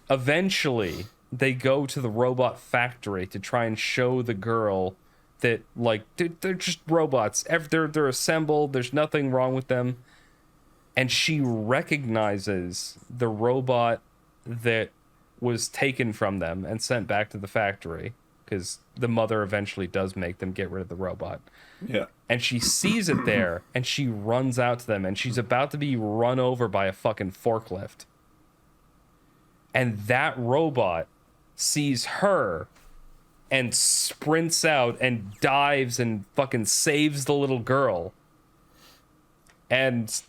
Eventually, they go to the robot factory to try and show the girl that like they're just robots. They're assembled. There's nothing wrong with them. And she recognizes the robot that was taken from them and sent back to the factory, because the mother eventually does make them get rid of the robot. Yeah. And she sees it there, and she runs out to them, and she's about to be run over by a fucking forklift. And that robot sees her and sprints out and dives and fucking saves the little girl. And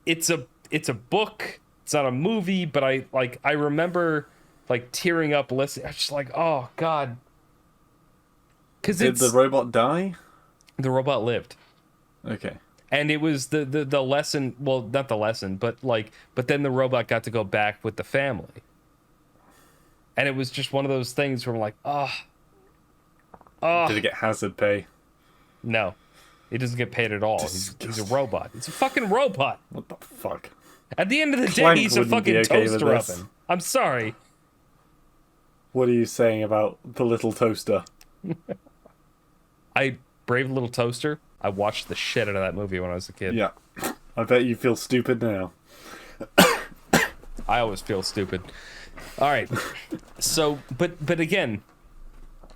it's a book. It's not a movie, but I remember like tearing up listening. I was just like, oh God. Did the robot die? The robot lived. Okay. And it was the lesson, well, not the lesson, but then the robot got to go back with the family. And it was just one of those things where I'm like, Did it get hazard pay? no. He doesn't get paid at all. He's a robot. It's a fucking robot. What the fuck? At the end of the Clank day, he's a wouldn't be fucking okay with toaster this. oven. I'm sorry. What are you saying about the little toaster? Brave Little Toaster, I watched the shit out of that movie when I was a kid. Yeah. I bet you feel stupid now. I always feel stupid. All right. So, but again,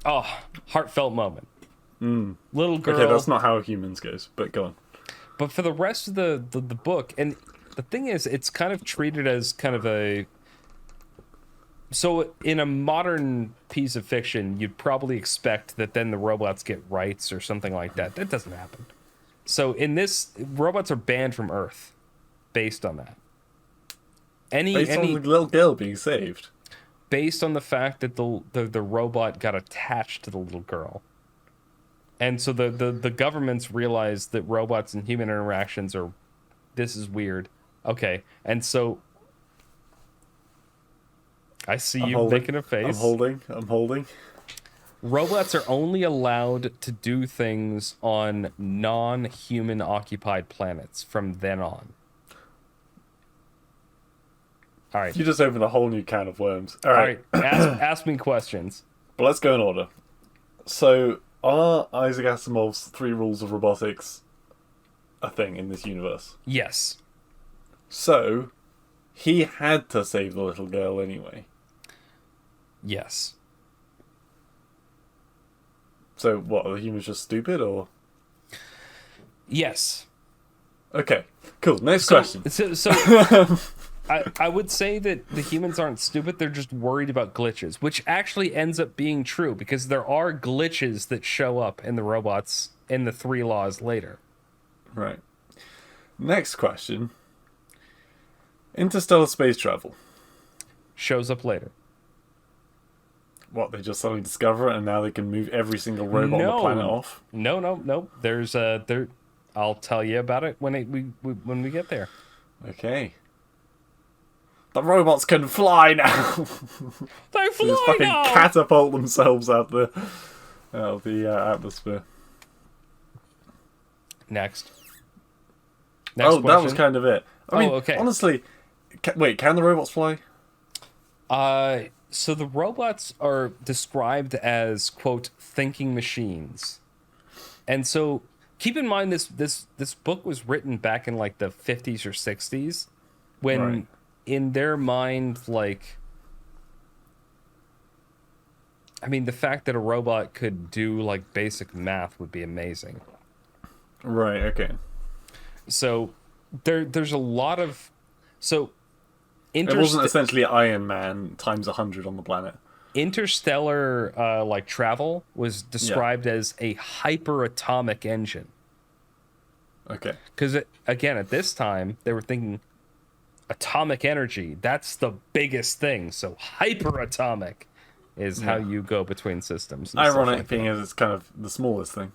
heartfelt moment. Little girl. Okay, that's not how humans goes, but go on. But for the rest of the book, and the thing is, it's kind of treated as kind of a... So in a modern piece of fiction, you'd probably expect that then the robots get rights or something like that. That doesn't happen. So in this, robots are banned from Earth based on that. Based on the little girl being saved. Based on the fact that the robot got attached to the little girl. And so the governments realize that robots and human interactions are, this is weird. Okay, and so I see I'm you holding. making a face. I'm holding. Robots are only allowed to do things on non-human occupied planets from then on. All right. You just opened a whole new can of worms. All All right. right. Ask me questions. But let's go in order. So, are Isaac Asimov's 3 rules of robotics a thing in this universe? Yes. So, he had to save the little girl anyway. Yes. So, what, are the humans just stupid, or...? Yes. Okay, cool. Next question. So I would say that the humans aren't stupid, they're just worried about glitches, which actually ends up being true, because there are glitches that show up in the robots in the 3 laws later. Right. Next question. Interstellar space travel. Shows up later. What, they just suddenly discover it and now they can move every single robot on the planet off? No. There's I'll tell you about it when we get there. Okay. The robots can fly now! They They just fly fucking now! catapult themselves out of the atmosphere. Next That was question. kind of it. I mean, okay. honestly, can the robots fly? So the robots are described as, quote, thinking machines. And so keep in mind this book was written back in like the 50s or 60s when Right. in their mind, like, I mean, the fact that a robot could do like basic math would be amazing. Right, okay. So there's a lot of It wasn't essentially Iron Man times 100 on the planet. interstellar like travel was described as a hyperatomic engine. Okay. Because again, at this time they were thinking atomic energy, that's the biggest thing. So hyperatomic is how you go between systems and stuff Ironic like being that. as it's kind of the smallest thing.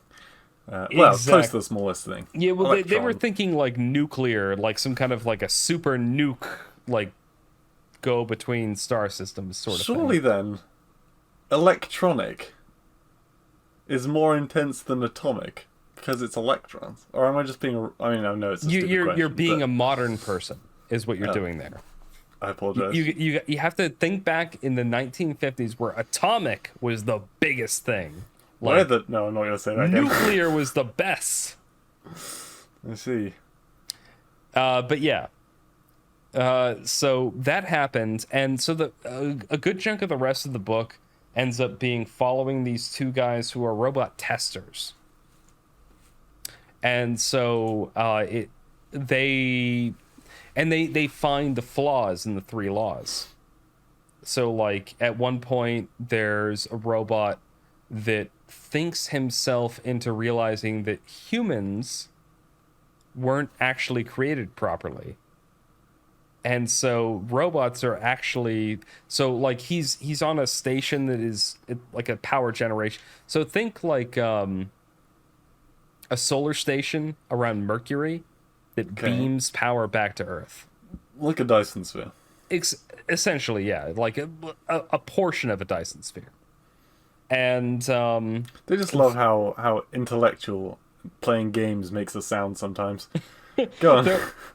Close to the smallest thing. Yeah, well, they were Electron. thinking like nuclear, like some kind of like a super nuke, like go between star systems sort of Surely thing. then, electronic is more intense than atomic because it's electrons. Or am I just being? I mean, I know it's a stupid You're question, being but a modern person, is what you're doing there. I apologize. You have to think back in the 1950s where atomic was the biggest thing. No, I'm not going to say that again. Nuclear was the best. I see. But yeah. So that happened, and so a good chunk of the rest of the book ends up being following these 2 guys who are robot testers. And so they find the flaws in the 3 laws. So like at one point there's a robot that thinks himself into realizing that humans weren't actually created properly. And so robots are actually, so like he's on a station that is like a power generation. So think like a solar station around Mercury that beams power back to Earth. Like a Dyson sphere. Essentially, yeah, like a portion of a Dyson sphere. And They just love how intellectual playing games makes us sound sometimes. Go on.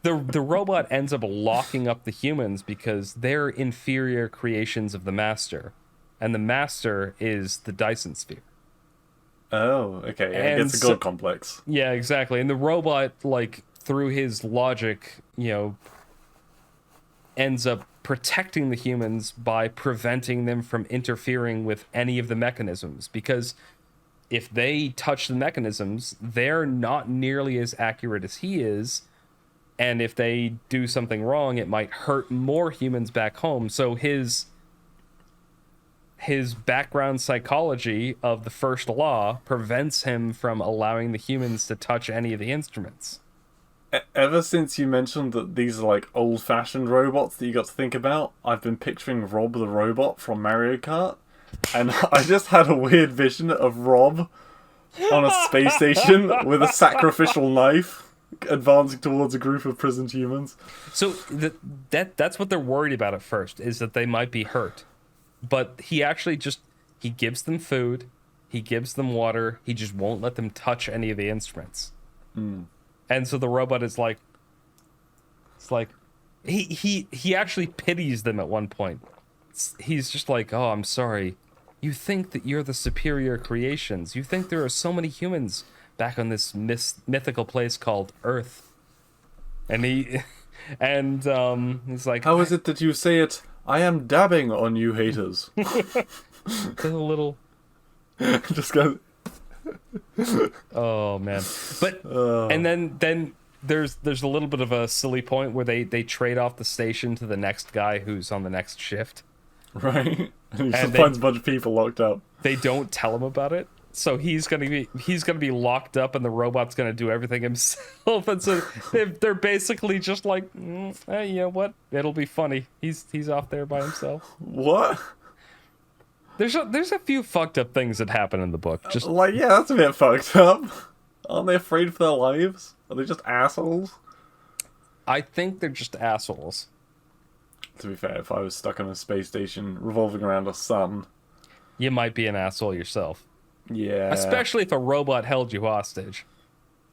the robot ends up locking up the humans because they're inferior creations of the master, and the master is the Dyson sphere. Oh, okay. Yeah, it gets a god complex. Yeah, exactly. And the robot, like through his logic, ends up protecting the humans by preventing them from interfering with any of the mechanisms, because if they touch the mechanisms, they're not nearly as accurate as he is, and if they do something wrong, it might hurt more humans back home. So his background psychology of the first law prevents him from allowing the humans to touch any of the instruments. Ever since you mentioned that these are like old-fashioned robots that you got to think about, I've been picturing Rob the robot from Mario Kart, and I just had a weird vision of Rob on a space station with a sacrificial knife advancing towards a group of prisoned humans. So that's what they're worried about at first, is that they might be hurt. But he actually just, he gives them food, he gives them water, he just won't let them touch any of the instruments. And so the robot is like, it's like, he actually pities them at one point. He's just like, oh, I'm sorry. You think that you're the superior creations. You think there are so many humans back on this mythical place called Earth. And he's like, How is it that you say it? I am dabbing on you haters. a little. Just go. Oh man. But and then there's a little bit of a silly point where they trade off the station to the next guy who's on the next shift. Right. And he just finds a bunch of people locked up. They don't tell him about it. So he's gonna be locked up, and the robot's gonna do everything himself. And so they're basically just like, hey, you know what? It'll be funny. He's off there by himself. What? There's a few fucked up things that happen in the book. Just like, yeah, that's a bit fucked up. Aren't they afraid for their lives? Are they just assholes? I think they're just assholes. To be fair, if I was stuck on a space station revolving around a sun, You might be an asshole yourself. yeah. Especially if a robot held you hostage.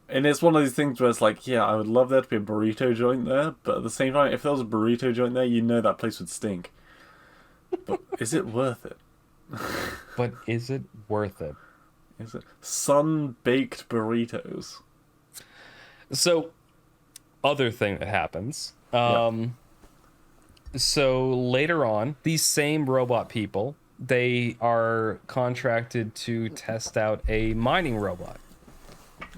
And it's one of these things where it's like, yeah, I would love there to be a burrito joint there, but at the same time, if there was a burrito joint there, you know that place would stink. But is it worth it? But is it worth it? Is it? Sun-baked burritos. So, other thing that happens. So later on, these same robot people, they are contracted to test out a mining robot.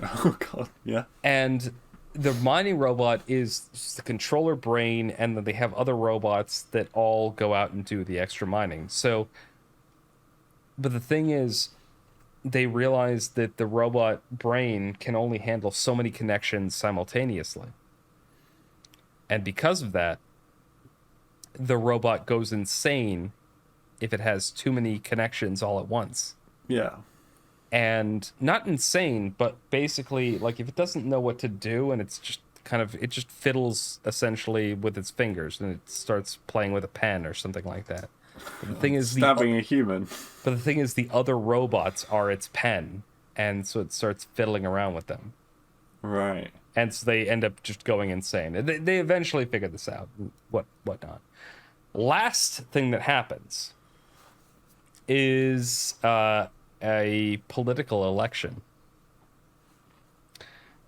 Oh god, yeah. And the mining robot is just the controller brain, and then they have other robots that all go out and do the extra mining. So, but the thing is, they realize that the robot brain can only handle so many connections simultaneously. And because of that, the robot goes insane if it has too many connections all at once. Yeah. And not insane, but basically, like, if it doesn't know what to do, and it's just it just fiddles essentially with its fingers, and it starts playing with a pen or something like that. But the thing is, stabbing a human. But the thing is, the other robots are its pen, and so it starts fiddling around with them. Right. And so they end up just going insane. And they eventually figure this out, whatnot. Last thing that happens is a political election.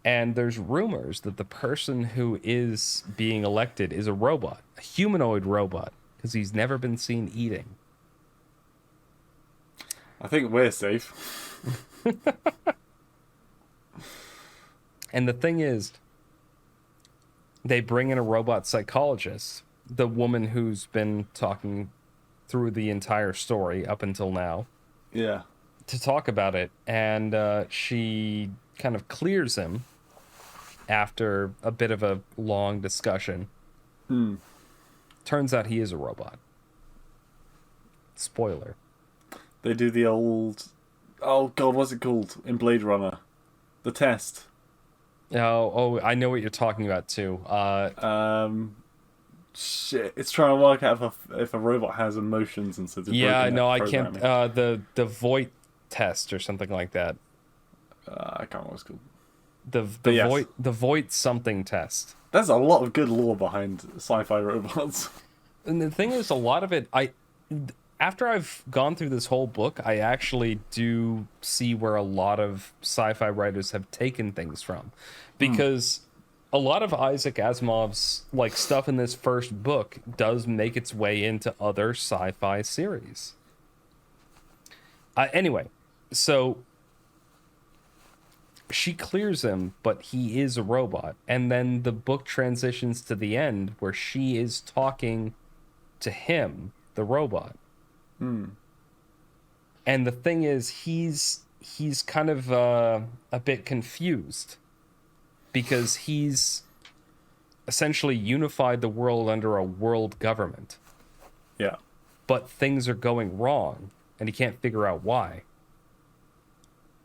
And there's rumors that the person who is being elected is a robot, a humanoid robot, because he's never been seen eating. I think we're safe. And the thing is, they bring in a robot psychologist, the woman who's been talking through the entire story up until now. Yeah. To talk about it, and she kind of clears him after a bit of a long discussion. Turns out he is a robot. Spoiler. They do the old... Oh god, what's it called? In Blade Runner. The test. Oh, I know what you're talking about too. Shit, it's trying to work out if a robot has emotions instead of I can't. The Voight test or something like that. I can't remember what it's called. The Voight something test. There's a lot of good lore behind sci-fi robots. And the thing is, a lot of it, after I've gone through this whole book, I actually do see where a lot of sci-fi writers have taken things from, because a lot of Isaac Asimov's stuff in this first book does make its way into other sci-fi series. Anyway, so she clears him, but he is a robot, and then the book transitions to the end where she is talking to him, the robot. And the thing is, he's kind of a bit confused, because he's essentially unified the world under a world government. Yeah. But things are going wrong, and he can't figure out why.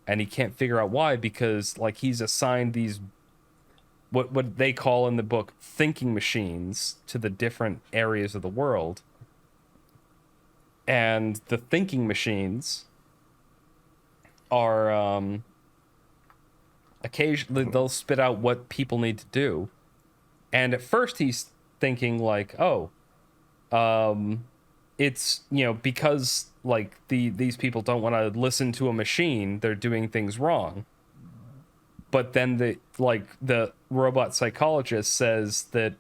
and he can't figure out why, because like he's assigned these what they call in the book thinking machines to the different areas of the world. And the thinking machines are occasionally they'll spit out what people need to do. And at first he's thinking like, oh, it's, you know, because like these people don't want to listen to a machine, they're doing things wrong. But then the robot psychologist says that,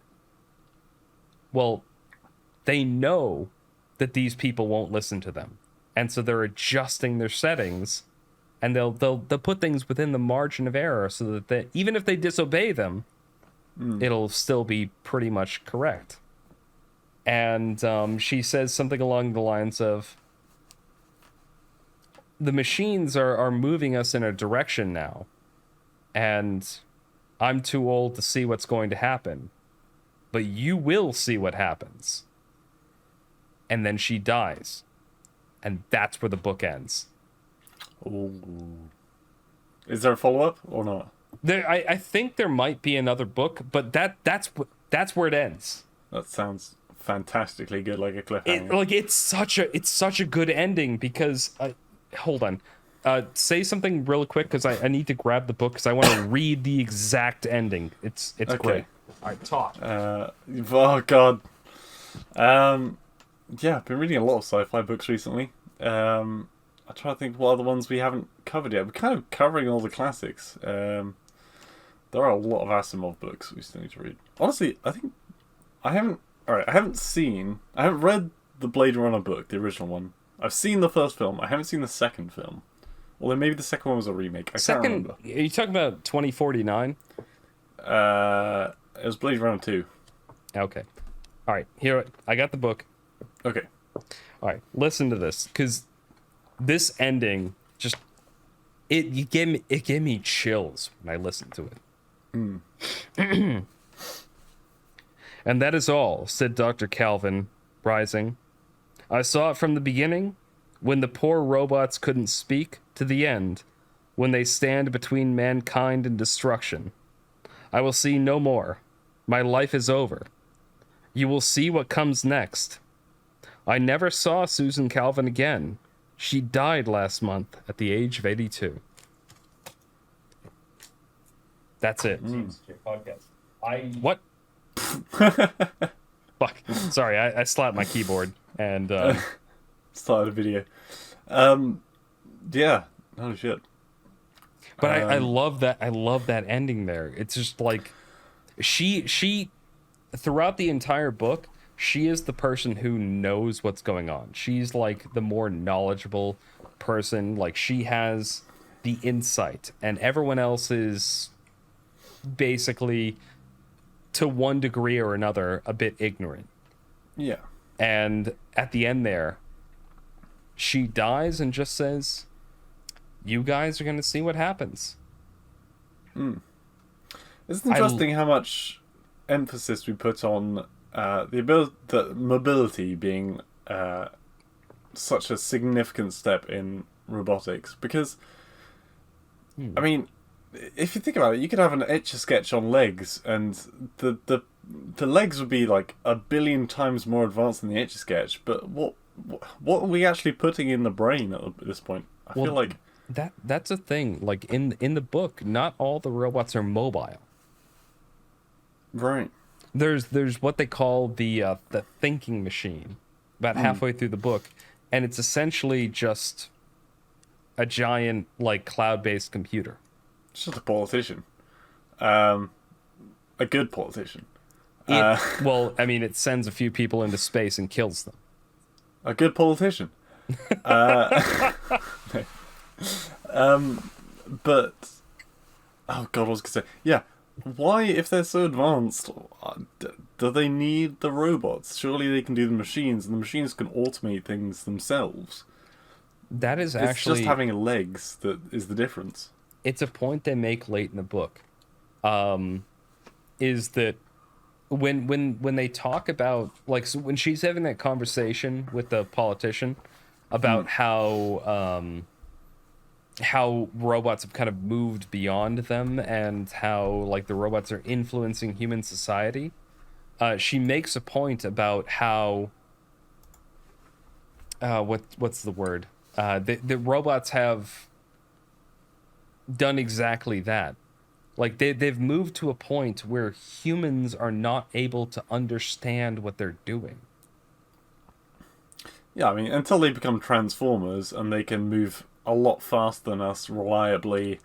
well, they know that these people won't listen to them, and so they're adjusting their settings, and they'll put things within the margin of error so that even if they disobey them, it'll still be pretty much correct. And she says something along the lines of, the machines are moving us in a direction now, and I'm too old to see what's going to happen, but you will see what happens. And then she dies, and that's where the book ends. Ooh. Is there a follow-up or not? I think there might be another book, but that's where it ends. That sounds fantastically good, like a cliffhanger. It's such a good ending, because hold on. Say something real quick, because I need to grab the book, because I want to read the exact ending. It's okay. Great. All right, talk. Oh, God. Yeah, I've been reading a lot of sci-fi books recently. I try to think what other ones we haven't covered yet. We're kind of covering all the classics. There are a lot of Asimov books we still need to read. Honestly, I think I haven't read the Blade Runner book, the original one. I've seen the first film. I haven't seen the second film. Although maybe the second one was a remake. I can't remember. Are you talking about 2049? It was Blade Runner 2. Okay. All right. Here, I got the book. Okay. All right. Listen to this, because this ending just it gave me chills when I listened to it. And that is all, said Dr. Calvin, rising. I saw it from the beginning, when the poor robots couldn't speak, to the end, when they stand between mankind and destruction. I will see no more. My life is over. You will see what comes next. I never saw Susan Calvin again. She died last month at the age of 82. That's it. Podcast. What? Fuck. Sorry, I slapped my keyboard and started a video. Yeah. Holy shit. But I love that. I love that ending there. It's just like she throughout the entire book, she is the person who knows what's going on. She's like the more knowledgeable person. Like, she has the insight, and everyone else is basically, to one degree or another, a bit ignorant. Yeah. And at the end there, she dies and just says, you guys are going to see what happens. It's interesting how much emphasis we put on the mobility being such a significant step in robotics, because I mean, if you think about it, you could have an Etch-a-Sketch on legs, and the legs would be like 1 billion times more advanced than the Etch-a-Sketch. But what are we actually putting in the brain at this point? I feel like that's a thing. Like, in the book, not all the robots are mobile. Right. There's what they call the thinking machine, about halfway through the book, and it's essentially just a giant, like, cloud-based computer. It's just a politician. A good politician. Well, I mean, it sends a few people into space and kills them. A good politician. But oh god, what was I gonna say? Yeah, why, if they're so advanced, do they need the robots? Surely they can do the machines, and the machines can automate things themselves. That is It's actually just having legs that is the difference. It's a point they make late in the book. Is that when they talk about, like, so when she's having that conversation with the politician about how how robots have kind of moved beyond them and how like the robots are influencing human society. She makes a point about how what's the word? The robots have done exactly that. Like they've moved to a point where humans are not able to understand what they're doing. Yeah, I mean, until they become transformers and they can move a lot faster than us reliably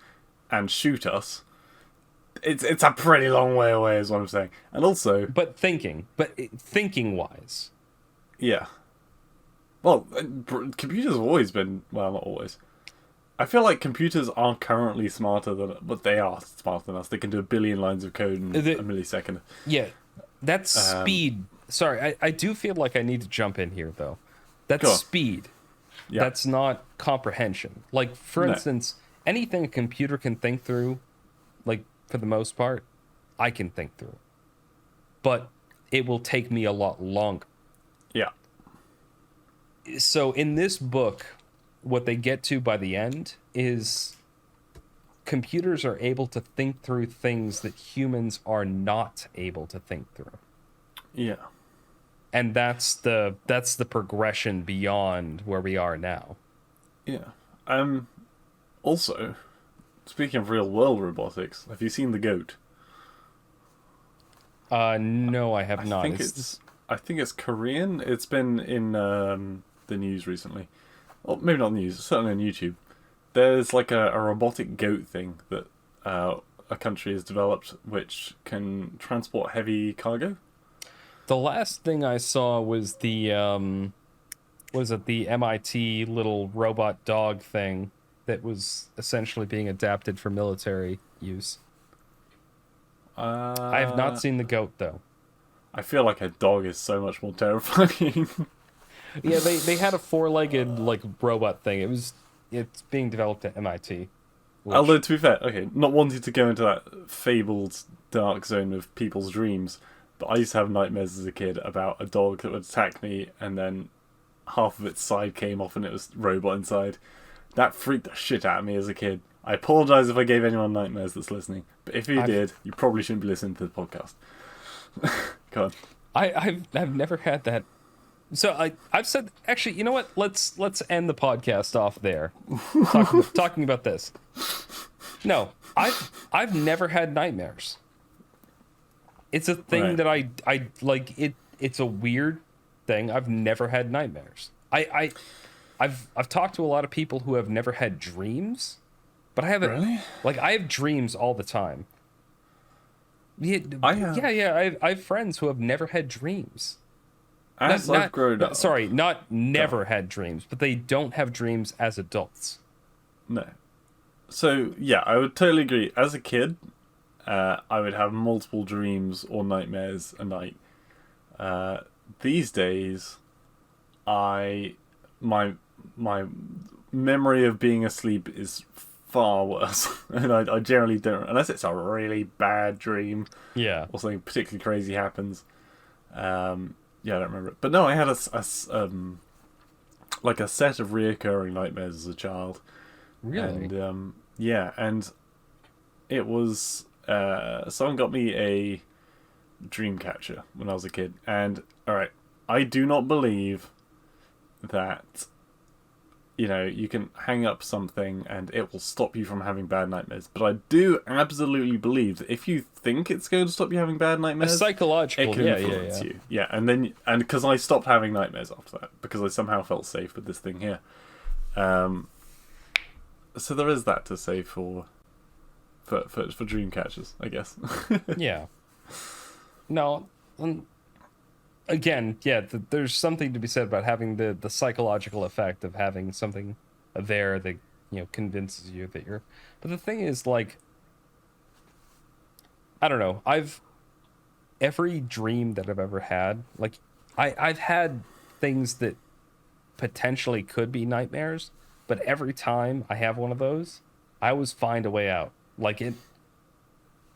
and shoot us, it's a pretty long way away, is what I'm saying. And also, But thinking wise, yeah, well, computers have always been, well, not always. I feel like computers are currently smarter than, but they are smarter than us. They can do a billion lines of code in a millisecond. yeah, that's speed. Sorry, I do feel like I need to jump in here though. That's Go on. speed. Yeah. That's not comprehension. Like, for No. instance, anything a computer can think through, like, for the most part, I can think through. But it will take me a lot longer. Yeah. So, in this book, what they get to by the end is computers are able to think through things that humans are not able to think through. Yeah. And that's the progression beyond where we are now. Yeah. Also, speaking of real world robotics, have you seen the goat? No, I have I not. think I think it's Korean. It's been in the news recently. Well, maybe not the news, certainly on YouTube. There's like a robotic goat thing that a country has developed which can transport heavy cargo. The last thing I saw was the the MIT little robot dog thing that was essentially being adapted for military use. I have not seen the goat though. I feel like a dog is so much more terrifying. Yeah, they had a four-legged like robot thing. It's being developed at MIT. Although to be fair, okay, not wanting to go into that fabled dark zone of people's dreams, but I used to have nightmares as a kid about a dog that would attack me and then half of its side came off and it was robot inside. That freaked the shit out of me as a kid. I apologise if I gave anyone nightmares that's listening, but if you did, you probably shouldn't be listening to the podcast. Go on. I've never had that. So I've said, actually, you know what? Let's end the podcast off there, talking about this. No, I've never had nightmares. It's a thing Right. that I like. It's a weird thing. I've never had nightmares. I've talked to a lot of people who have never had dreams, but I haven't. Really? Like, I have dreams all the time. Yeah, I have. yeah. I have friends who have never had dreams. As I've grown up. Sorry, not never had dreams, but they don't have dreams as adults. No. So, yeah, I would totally agree. As a kid, I would have multiple dreams or nightmares a night. These days, my memory of being asleep is far worse, and I generally don't, unless it's a really bad dream Yeah. or something particularly crazy happens. Yeah, I don't remember it. But no, I had like a set of reoccurring nightmares as a child. Really? And yeah, and it was someone got me a dream catcher when I was a kid. And all right, I do not believe that you can hang up something and it will stop you from having bad nightmares. But I do absolutely believe that if you think it's going to stop you having bad A nightmares, psychological. it can influence you. Yeah, and because I stopped having nightmares after that because I somehow felt safe with this thing here. So there is that to say for dream catchers, I guess. Yeah. No. Again, yeah. There's something to be said about having the psychological effect of having something there that convinces you that you're. But the thing is, like, I don't know. Every dream that I've ever had, like, I've had things that potentially could be nightmares, but every time I have one of those, I always find a way out. Like it,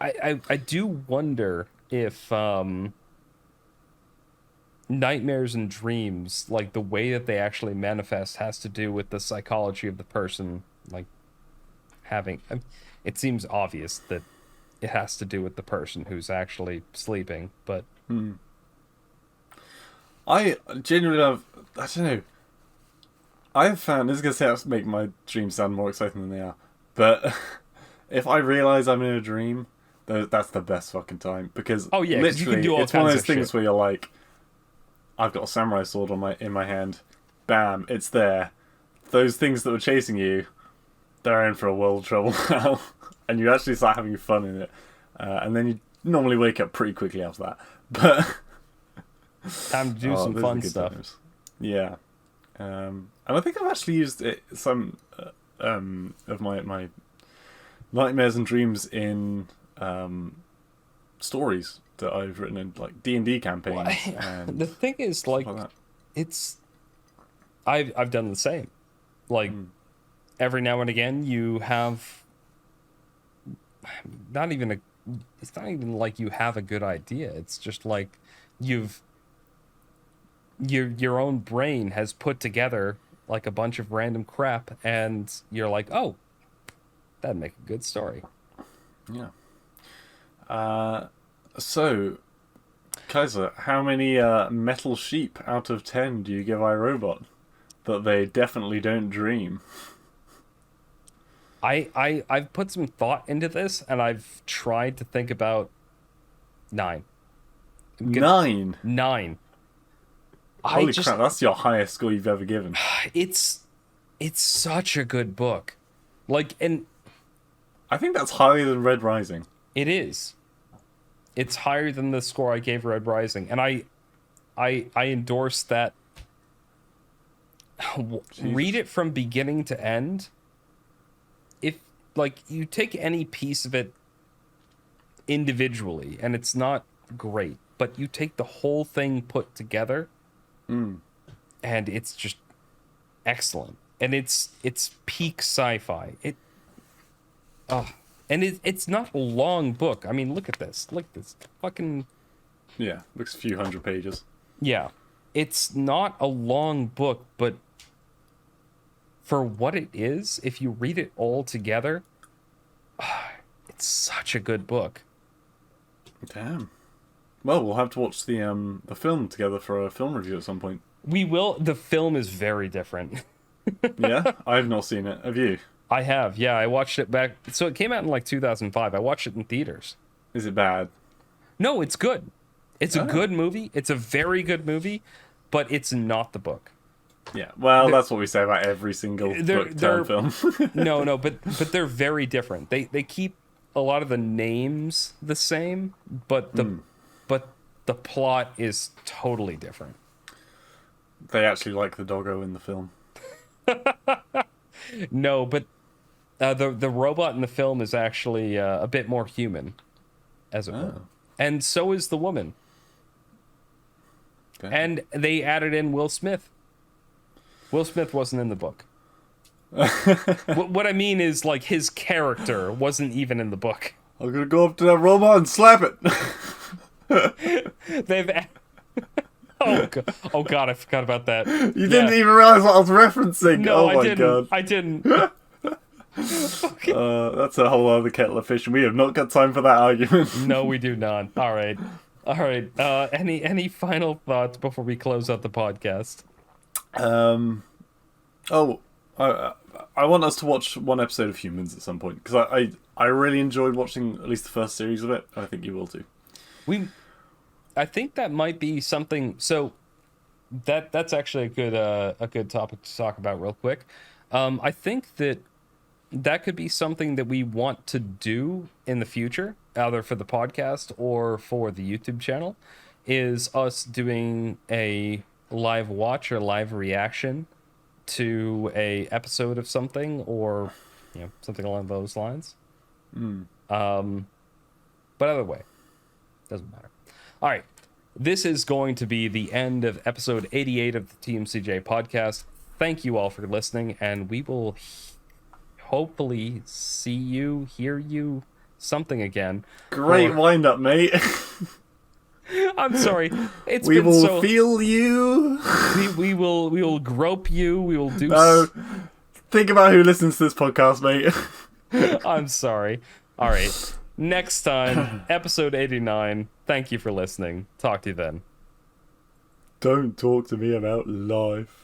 I do wonder if nightmares and dreams, like the way that they actually manifest, has to do with the psychology of the person, like having. It seems obvious that it has to do with the person who's actually sleeping, but I genuinely have. I don't know. I have found this is going to make my dreams sound more exciting than they are, but if I realise I'm in a dream, that's the best fucking time, because oh yeah, 'cause you can literally do all it's one of kinds those of things shit. where you're like, I've got a samurai sword in my hand, bam, it's there. Those things that were chasing you, they're in for a world of trouble now, and you actually start having fun in it, and then you normally wake up pretty quickly after that. But Time to do some those are fun good stuff. times. Yeah. And I think I've actually used some of my nightmares and dreams in stories that I've written in, like D&D campaigns. And The thing is, like that. it's I've done the same. Like every now and again, you have not even a. It's not even like you have a good idea. It's just like your own brain has put together like a bunch of random crap, and you're like, oh, that'd make a good story. Yeah. So, Kaiser, how many metal sheep out of 10 do you give iRobot? That they definitely don't dream. I've put some thought into this, and I've tried to think about 9. 9? 9. Holy crap, that's your highest score you've ever given. It's such a good book. Like, and I think that's higher than Red Rising. it is. It's higher than the score I gave Red Rising, and I endorse that. Read it from beginning to end. If like you take any piece of it individually, and it's not great, but you take the whole thing put together, and it's just excellent. And it's peak sci-fi. It's not a long book. I mean, look at this. Look at this fucking. Yeah, looks a few hundred pages. Yeah, it's not a long book, but for what it is, if you read it all together, it's such a good book. Damn. Well, we'll have to watch the film together for a film review at some point. We will. The film is very different. Yeah? I've not seen it. Have you? I have, yeah. I watched it back. So it came out in like 2005. I watched it in theaters. Is it bad? No, it's good. It's a good movie. It's a very good movie, but it's not the book. Yeah. Well, that's what we say about every single book turned film. No, but they're very different. They keep a lot of the names the same, but the plot is totally different. They actually like the doggo in the film. No, but the robot in the film is actually a bit more human, as it were. And so is the woman. Okay. And they added in Will Smith. Will Smith wasn't in the book. What I mean is, like, his character wasn't even in the book. I'm gonna go up to that robot and slap it. They've... Oh god, I forgot about that. You didn't even realize what I was referencing. No, oh my god. I didn't. That's a whole other kettle of fish, and we have not got time for that argument. No, we do not. All right. Any final thoughts before we close out the podcast? I want us to watch one episode of Humans at some point, because I really enjoyed watching at least the first series of it. I think you will too. I think that might be something. So that's actually a good topic to talk about real quick. I think that could be something that we want to do in the future, either for the podcast or for the YouTube channel, is us doing a live watch or live reaction to a episode of something, or something along those lines. But either way, doesn't matter. All right, this is going to be the end of episode 88 of the TMCJ podcast. Thank you all for listening, and we will hopefully see you, hear you, something again. Great wind-up, mate. I'm sorry. We will feel you. We will grope you. We will do. No, think about who listens to this podcast, mate. I'm sorry. All right. Next time, episode 89. Thank you for listening. Talk to you then. Don't talk to me about life.